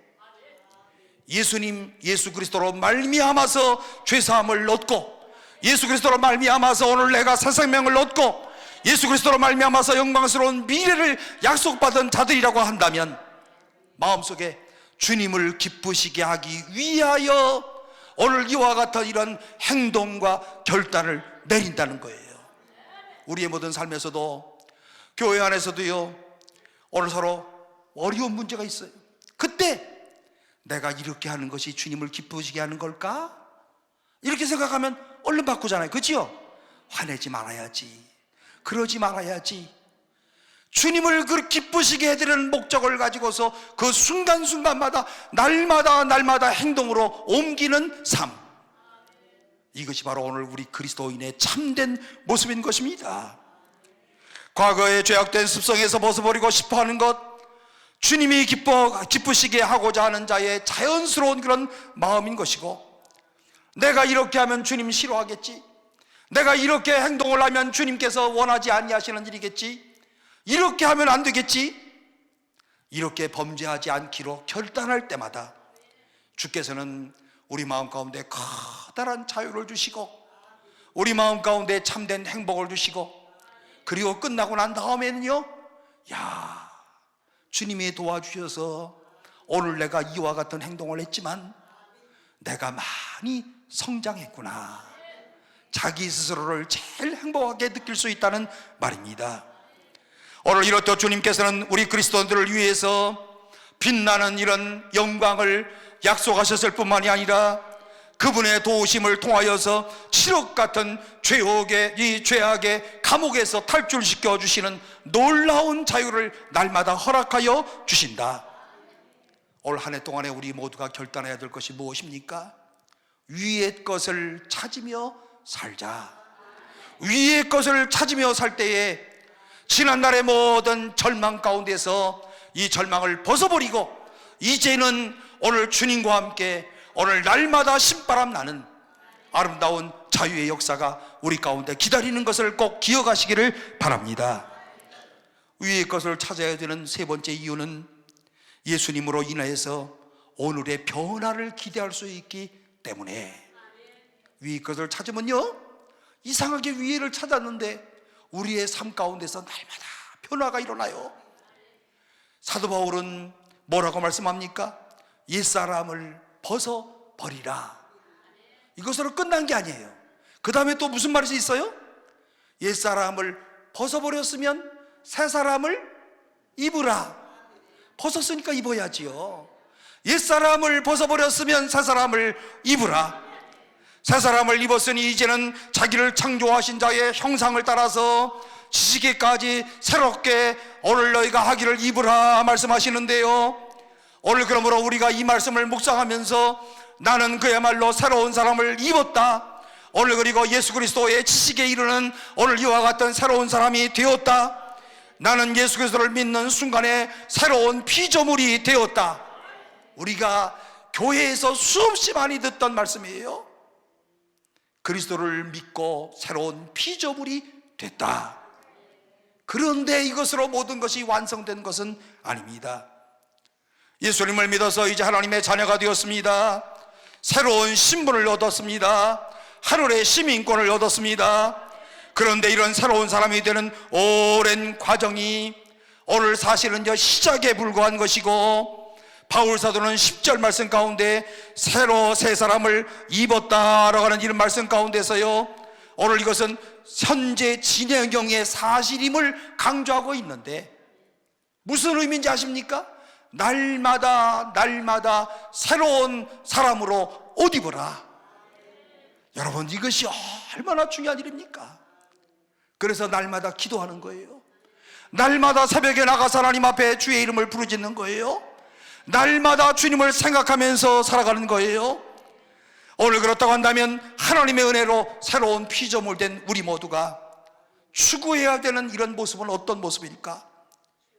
예수 그리스도로 말미암아서 죄사함을 얻고, 예수 그리스도로 말미암아서 오늘 내가 새 생명을 얻고, 예수 그리스도로 말미암아서 영광스러운 미래를 약속받은 자들이라고 한다면 마음속에 주님을 기쁘시게 하기 위하여 오늘 이와 같은 이런 행동과 결단을 내린다는 거예요. 우리의 모든 삶에서도, 교회 안에서도요, 오늘 서로 어려운 문제가 있어요. 그때 내가 이렇게 하는 것이 주님을 기쁘시게 하는 걸까? 이렇게 생각하면 얼른 바꾸잖아요. 그렇지요? 화내지 말아야지, 그러지 말아야지. 주님을 그 기쁘시게 해드리는 목적을 가지고서 그 순간순간마다 날마다 행동으로 옮기는 삶, 이것이 바로 오늘 우리 그리스도인의 참된 모습인 것입니다. 과거의 죄악된 습성에서 벗어버리고 싶어하는 것, 주님이 기쁘시게 하고자 하는 자의 자연스러운 그런 마음인 것이고, 내가 이렇게 하면 주님 싫어하겠지, 내가 이렇게 행동을 하면 주님께서 원하지 아니하시는 일이겠지, 이렇게 하면 안 되겠지, 이렇게 범죄하지 않기로 결단할 때마다 주께서는 우리 마음 가운데 커다란 자유를 주시고, 우리 마음 가운데 참된 행복을 주시고, 그리고 끝나고 난 다음에는요, 야, 주님이 도와주셔서 오늘 내가 이와 같은 행동을 했지만 내가 많이 성장했구나, 자기 스스로를 제일 행복하게 느낄 수 있다는 말입니다. 오늘 이렇듯 주님께서는 우리 그리스도인들을 위해서 빛나는 이런 영광을 약속하셨을 뿐만이 아니라 그분의 도우심을 통하여서 7억 같은 이 죄악의 감옥에서 탈출시켜 주시는 놀라운 자유를 날마다 허락하여 주신다. 올 한 해 동안에 우리 모두가 결단해야 될 것이 무엇입니까? 위의 것을 찾으며 살자. 위의 것을 찾으며 살 때에 지난날의 모든 절망 가운데서 이 절망을 벗어버리고 이제는 오늘 주님과 함께 오늘 날마다 신바람 나는 아름다운 자유의 역사가 우리 가운데 기다리는 것을 꼭 기억하시기를 바랍니다. 위의 것을 찾아야 되는 세 번째 이유는 예수님으로 인하여서 오늘의 변화를 기대할 수 있기 때문에. 위의 것을 찾으면요, 이상하게 위에를 찾았는데 우리의 삶 가운데서 날마다 변화가 일어나요. 사도 바울은 뭐라고 말씀합니까? 옛사람을 벗어버리라. 이것으로 끝난 게 아니에요. 그 다음에 또 무슨 말이 있어요? 옛사람을 벗어버렸으면 새사람을 입으라. 벗었으니까 입어야지요. 옛사람을 벗어버렸으면 새사람을 입으라. 새사람을 입었으니 이제는 자기를 창조하신 자의 형상을 따라서 지식에까지 새롭게 오늘 너희가 하기를 입으라 말씀하시는데요, 오늘 그러므로 우리가 이 말씀을 묵상하면서 나는 그야말로 새로운 사람을 입었다, 오늘 그리고 예수 그리스도의 지식에 이르는 오늘 이와 같은 새로운 사람이 되었다, 나는 예수 그리스도를 믿는 순간에 새로운 피조물이 되었다. 우리가 교회에서 수없이 많이 듣던 말씀이에요. 그리스도를 믿고 새로운 피조물이 됐다. 그런데 이것으로 모든 것이 완성된 것은 아닙니다. 예수님을 믿어서 이제 하나님의 자녀가 되었습니다. 새로운 신분을 얻었습니다. 하늘의 시민권을 얻었습니다. 그런데 이런 새로운 사람이 되는 오랜 과정이 오늘 사실은 시작에 불과한 것이고, 바울 사도는 10절 말씀 가운데 새로 새 사람을 입었다라고 하는 이런 말씀 가운데서요, 오늘 이것은 현재 진행형의 사실임을 강조하고 있는데 무슨 의미인지 아십니까? 날마다 새로운 사람으로 옷 입어라. 여러분, 이것이 얼마나 중요한 일입니까? 그래서 날마다 기도하는 거예요. 날마다 새벽에 나가서 하나님 앞에 주의 이름을 부르짖는 거예요. 날마다 주님을 생각하면서 살아가는 거예요. 오늘 그렇다고 한다면 하나님의 은혜로 새로운 피조물 된 우리 모두가 추구해야 되는 이런 모습은 어떤 모습일까?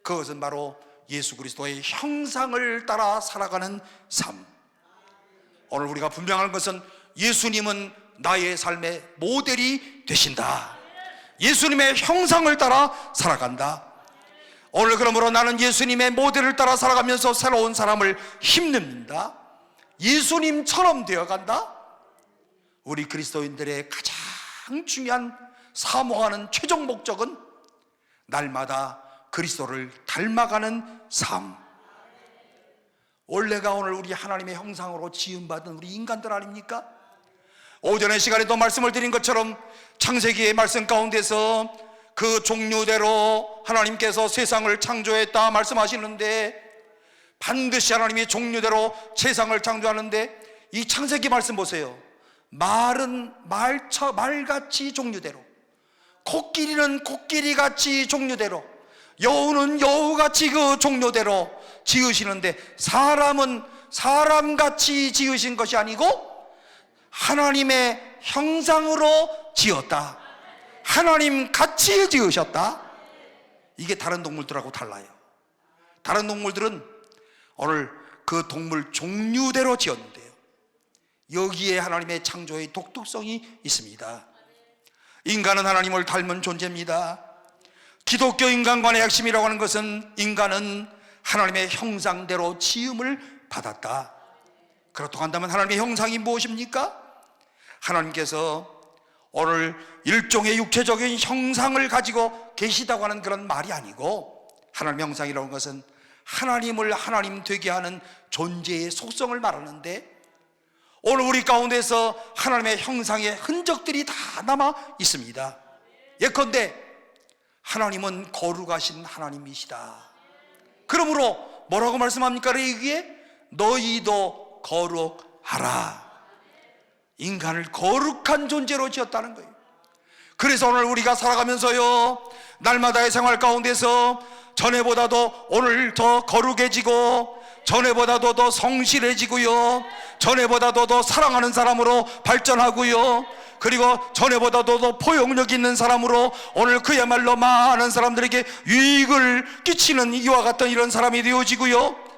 그것은 바로 예수 그리스도의 형상을 따라 살아가는 삶. 오늘 우리가 분명한 것은 예수님은 나의 삶의 모델이 되신다. 예수님의 형상을 따라 살아간다. 오늘 그러므로 나는 예수님의 모델을 따라 살아가면서 새로운 사람을 힘냅니다. 예수님처럼 되어간다. 우리 그리스도인들의 가장 중요한 사모하는 최종 목적은 날마다 그리스도를 닮아가는 삶. 원래가 오늘 우리 하나님의 형상으로 지음받은 우리 인간들 아닙니까? 오전의 시간에도 말씀을 드린 것처럼 창세기의 말씀 가운데서 그 종류대로 하나님께서 세상을 창조했다 말씀하시는데, 반드시 하나님이 종류대로 세상을 창조하는데, 이 창세기 말씀 보세요. 말은 말같이 종류대로, 코끼리는 코끼리같이 종류대로, 여우는 여우같이 그 종류대로 지으시는데, 사람은 사람같이 지으신 것이 아니고 하나님의 형상으로 지었다. 하나님 같이 지으셨다. 이게 다른 동물들하고 달라요. 다른 동물들은 오늘 그 동물 종류대로 지었는데요, 여기에 하나님의 창조의 독특성이 있습니다. 인간은 하나님을 닮은 존재입니다. 기독교 인간관의 핵심이라고 하는 것은 인간은 하나님의 형상대로 지음을 받았다. 그렇다고 한다면 하나님의 형상이 무엇입니까? 하나님께서 오늘 일종의 육체적인 형상을 가지고 계시다고 하는 그런 말이 아니고, 하나님의 형상이라는 것은 하나님을 하나님 되게 하는 존재의 속성을 말하는데, 오늘 우리 가운데서 하나님의 형상의 흔적들이 다 남아 있습니다. 예컨대 하나님은 거룩하신 하나님이시다. 그러므로 뭐라고 말씀합니까? 여기에 너희도 거룩하라. 인간을 거룩한 존재로 지었다는 거예요. 그래서 오늘 우리가 살아가면서요, 날마다의 생활 가운데서 전에보다도 오늘 더 거룩해지고, 전에보다도 더 성실해지고요, 전에보다도 더 사랑하는 사람으로 발전하고요, 그리고 전에보다도 더 포용력 있는 사람으로 오늘 그야말로 많은 사람들에게 유익을 끼치는 이와 같은 이런 사람이 되어지고요.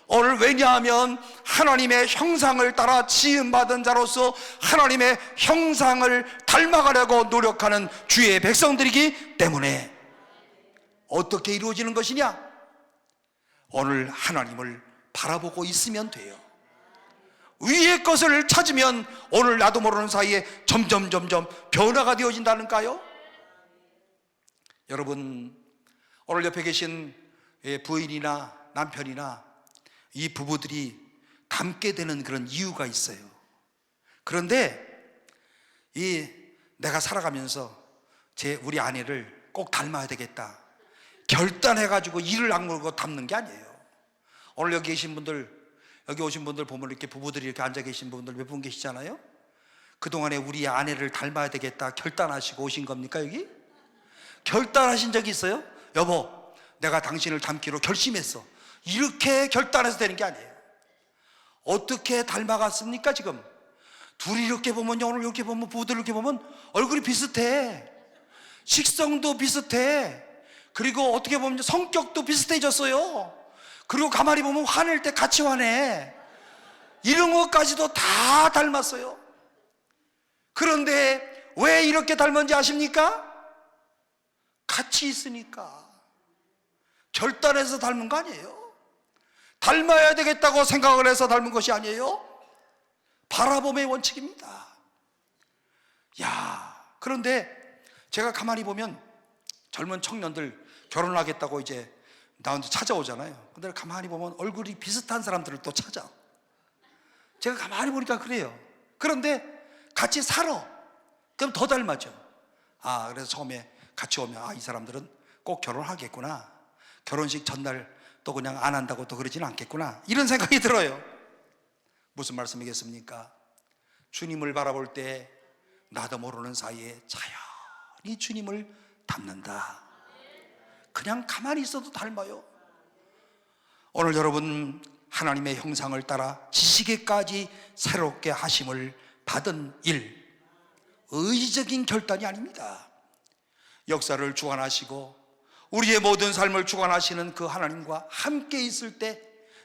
오늘 왜냐하면 하나님의 형상을 따라 지음받은 자로서 하나님의 형상을 닮아가려고 노력하는 주의 백성들이기 때문에 어떻게 이루어지는 것이냐? 오늘 하나님을 바라보고 있으면 돼요. 위의 것을 찾으면 오늘 나도 모르는 사이에 점점 변화가 되어진다는가요? 여러분, 오늘 옆에 계신 부인이나 남편이나 이 부부들이 닮게 되는 그런 이유가 있어요. 그런데 내가 살아가면서 우리 아내를 꼭 닮아야 되겠다 결단해가지고 이를 악물고 닮는 게 아니에요. 오늘 여기 계신 분들, 여기 오신 분들 보면 이렇게 부부들이 이렇게 앉아 계신 분들 몇 분 계시잖아요. 그동안에 우리 아내를 닮아야 되겠다 결단하시고 오신 겁니까? 여기? 결단하신 적이 있어요? 여보, 내가 당신을 닮기로 결심했어. 이렇게 결단해서 되는 게 아니에요. 어떻게 닮아갔습니까? 지금 둘이 이렇게 보면요, 오늘 이렇게 보면, 부부들 이렇게 보면 얼굴이 비슷해, 식성도 비슷해, 그리고 어떻게 보면 성격도 비슷해졌어요. 그리고 가만히 보면 화낼 때 같이 화내. 이런 것까지도 다 닮았어요. 그런데 왜 이렇게 닮은지 아십니까? 같이 있으니까. 결단해서 닮은 거 아니에요. 닮아야 되겠다고 생각을 해서 닮은 것이 아니에요. 바라봄의 원칙입니다. 그런데 제가 가만히 보면 젊은 청년들 결혼하겠다고 이제 나한테 찾아오잖아요. 근데 가만히 보면 얼굴이 비슷한 사람들을 또 찾아. 제가 가만히 보니까 그래요. 그런데 같이 살아. 그럼 더 닮아져. 그래서 처음에 같이 오면 이 사람들은 꼭 결혼하겠구나, 결혼식 전날 또 그냥 안 한다고 또 그러지는 않겠구나, 이런 생각이 들어요. 무슨 말씀이겠습니까? 주님을 바라볼 때 나도 모르는 사이에 자연히 주님을 닮는다. 그냥 가만히 있어도 닮아요. 오늘 여러분, 하나님의 형상을 따라 지식에까지 새롭게 하심을 받은 일, 의지적인 결단이 아닙니다. 역사를 주관하시고 우리의 모든 삶을 주관하시는 그 하나님과 함께 있을 때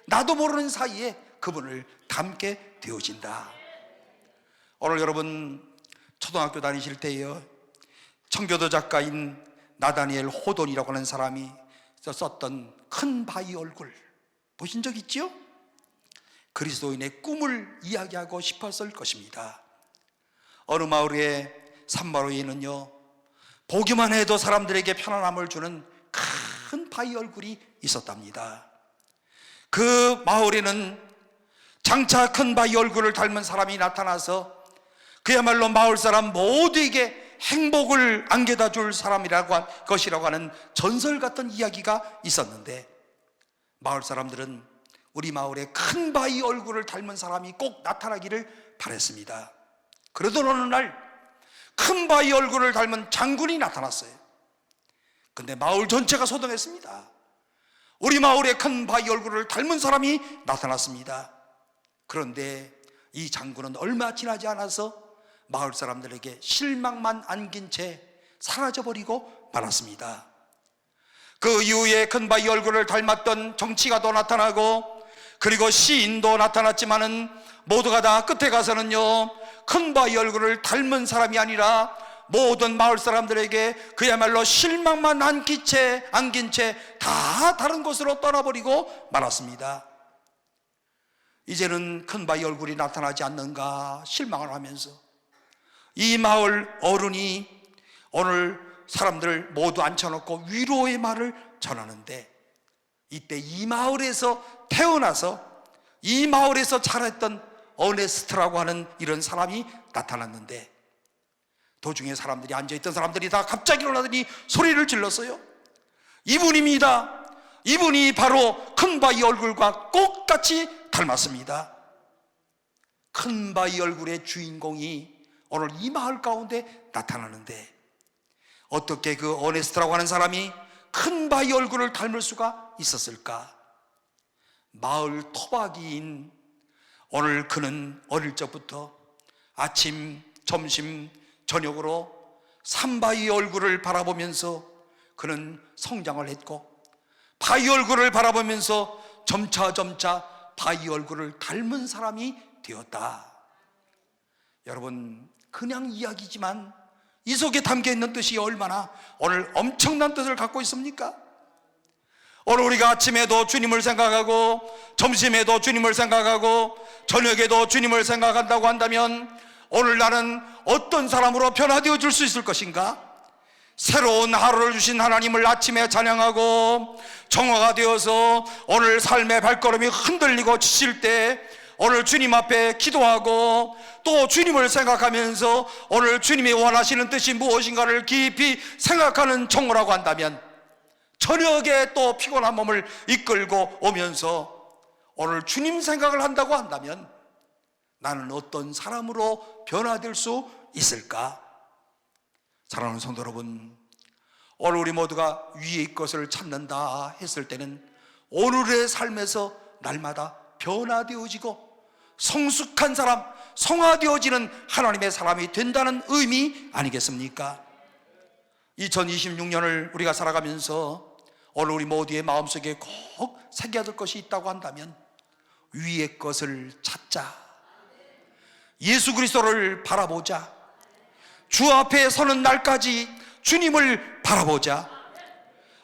나도 모르는 사이에 그분을 닮게 되어진다. 오늘 여러분 초등학교 다니실 때에요, 청교도 작가인 나다니엘 호돈이라고 하는 사람이 썼던 큰 바위 얼굴 보신 적 있죠? 그리스도인의 꿈을 이야기하고 싶었을 것입니다. 어느 마을의 산마루에는요, 보기만 해도 사람들에게 편안함을 주는 큰 바위 얼굴이 있었답니다. 그 마을에는 장차 큰 바위 얼굴을 닮은 사람이 나타나서 그야말로 마을 사람 모두에게 행복을 안겨다 줄 것이라고 하는 전설 같은 이야기가 있었는데, 마을 사람들은 우리 마을에 큰 바위 얼굴을 닮은 사람이 꼭 나타나기를 바랬습니다. 그러던 어느 날 큰 바위 얼굴을 닮은 장군이 나타났어요. 근데 마을 전체가 소동했습니다. 우리 마을에 큰 바위 얼굴을 닮은 사람이 나타났습니다. 그런데 이 장군은 얼마 지나지 않아서 마을 사람들에게 실망만 안긴 채 사라져버리고 말았습니다. 그 이후에 큰 바위 얼굴을 닮았던 정치가도 나타나고, 그리고 시인도 나타났지만은 모두가 다 끝에 가서는요, 큰 바위 얼굴을 닮은 사람이 아니라 모든 마을 사람들에게 그야말로 실망만 안긴 채 다 다른 곳으로 떠나버리고 말았습니다. 이제는 큰 바위 얼굴이 나타나지 않는가 실망을 하면서 이 마을 어른이 오늘 사람들 모두 앉혀놓고 위로의 말을 전하는데, 이때 이 마을에서 태어나서 이 마을에서 자랐던 어네스트라고 하는 이런 사람이 나타났는데, 도중에 사람들이, 앉아있던 사람들이 다 갑자기 일어나더니 소리를 질렀어요. 이분입니다. 이분이 바로 큰 바위 얼굴과 똑같이 닮았습니다. 큰 바위 얼굴의 주인공이 오늘 이 마을 가운데 나타나는데, 어떻게 그 어네스트라고 하는 사람이 큰 바위 얼굴을 닮을 수가 있었을까? 마을 토박이인 오늘 그는 어릴 적부터 아침, 점심, 저녁으로 산바위 얼굴을 바라보면서 그는 성장을 했고, 바위 얼굴을 바라보면서 점차 바위 얼굴을 닮은 사람이 되었다. 여러분, 그냥 이야기지만 이 속에 담겨있는 뜻이 얼마나 오늘 엄청난 뜻을 갖고 있습니까? 오늘 우리가 아침에도 주님을 생각하고, 점심에도 주님을 생각하고, 저녁에도 주님을 생각한다고 한다면 오늘 나는 어떤 사람으로 변화되어 줄 수 있을 것인가? 새로운 하루를 주신 하나님을 아침에 찬양하고, 정화가 되어서 오늘 삶의 발걸음이 흔들리고 지칠 때 오늘 주님 앞에 기도하고, 또 주님을 생각하면서 오늘 주님이 원하시는 뜻이 무엇인가를 깊이 생각하는 정오라고 한다면, 저녁에 또 피곤한 몸을 이끌고 오면서 오늘 주님 생각을 한다고 한다면 나는 어떤 사람으로 변화될 수 있을까? 사랑하는 성도 여러분, 오늘 우리 모두가 위의 것을 찾는다 했을 때는 오늘의 삶에서 날마다 변화되어지고 성숙한 사람, 성화되어지는 하나님의 사람이 된다는 의미 아니겠습니까? 2026년을 우리가 살아가면서 오늘 우리 모두의 마음속에 꼭 새겨야 될 것이 있다고 한다면 위의 것을 찾자. 예수 그리스도를 바라보자. 주 앞에 서는 날까지 주님을 바라보자.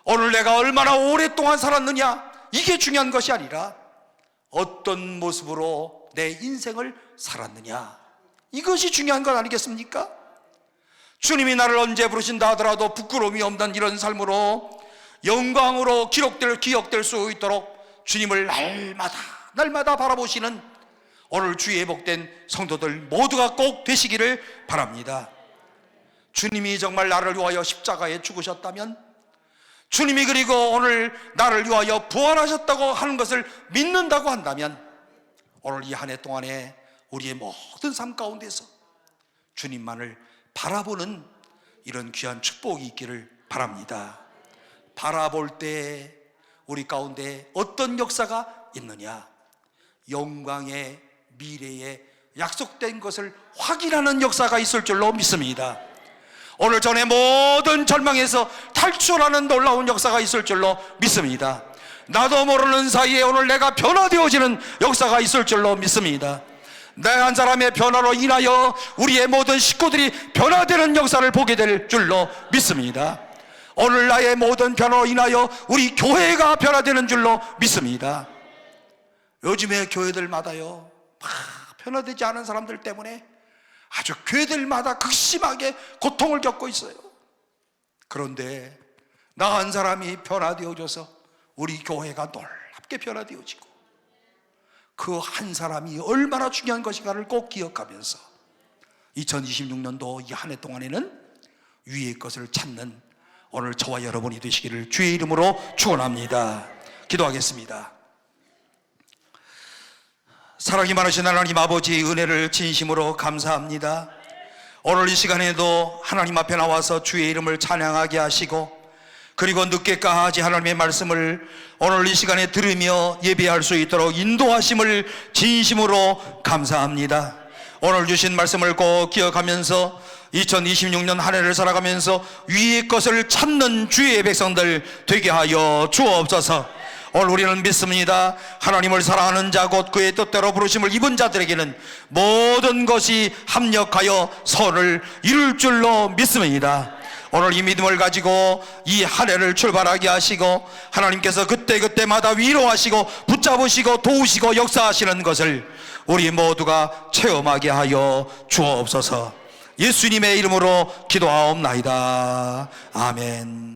오늘 내가 얼마나 오랫동안 살았느냐, 이게 중요한 것이 아니라 어떤 모습으로 내 인생을 살았느냐, 이것이 중요한 것 아니겠습니까? 주님이 나를 언제 부르신다 하더라도 부끄러움이 없는 이런 삶으로 영광으로 기억될 수 있도록 주님을 날마다 바라보시는 오늘 주의 복된 성도들 모두가 꼭 되시기를 바랍니다. 주님이 정말 나를 위하여 십자가에 죽으셨다면, 주님이 그리고 오늘 나를 위하여 부활하셨다고 하는 것을 믿는다고 한다면, 오늘 이 한 해 동안에 우리의 모든 삶 가운데서 주님만을 바라보는 이런 귀한 축복이 있기를 바랍니다. 바라볼 때 우리 가운데 어떤 역사가 있느냐? 영광의 미래에 약속된 것을 확인하는 역사가 있을 줄로 믿습니다. 오늘 전에 모든 절망에서 탈출하는 놀라운 역사가 있을 줄로 믿습니다. 나도 모르는 사이에 오늘 내가 변화되어지는 역사가 있을 줄로 믿습니다. 내 한 사람의 변화로 인하여 우리의 모든 식구들이 변화되는 역사를 보게 될 줄로 믿습니다. 오늘 나의 모든 변화로 인하여 우리 교회가 변화되는 줄로 믿습니다. 요즘에 교회들마다요, 막 변화되지 않은 사람들 때문에 아주 교회들마다 극심하게 고통을 겪고 있어요. 그런데 나 한 사람이 변화되어져서 우리 교회가 놀랍게 변화되어지고, 그 한 사람이 얼마나 중요한 것인가를 꼭 기억하면서 2026년도 이 한 해 동안에는 위의 것을 찾는 오늘 저와 여러분이 되시기를 주의 이름으로 축원합니다. 기도하겠습니다. 사랑이 많으신 하나님 아버지, 은혜를 진심으로 감사합니다. 오늘 이 시간에도 하나님 앞에 나와서 주의 이름을 찬양하게 하시고, 그리고 늦게까지 하나님의 말씀을 오늘 이 시간에 들으며 예배할 수 있도록 인도하심을 진심으로 감사합니다. 오늘 주신 말씀을 꼭 기억하면서 2026년 한 해를 살아가면서 위의 것을 찾는 주의 백성들 되게 하여 주옵소서. 오늘 우리는 믿습니다. 하나님을 사랑하는 자, 곧 그의 뜻대로 부르심을 입은 자들에게는 모든 것이 합력하여 선을 이룰 줄로 믿습니다. 오늘 이 믿음을 가지고 이 한 해를 출발하게 하시고, 하나님께서 그때마다 위로하시고 붙잡으시고 도우시고 역사하시는 것을 우리 모두가 체험하게 하여 주옵소서. 예수님의 이름으로 기도하옵나이다. 아멘.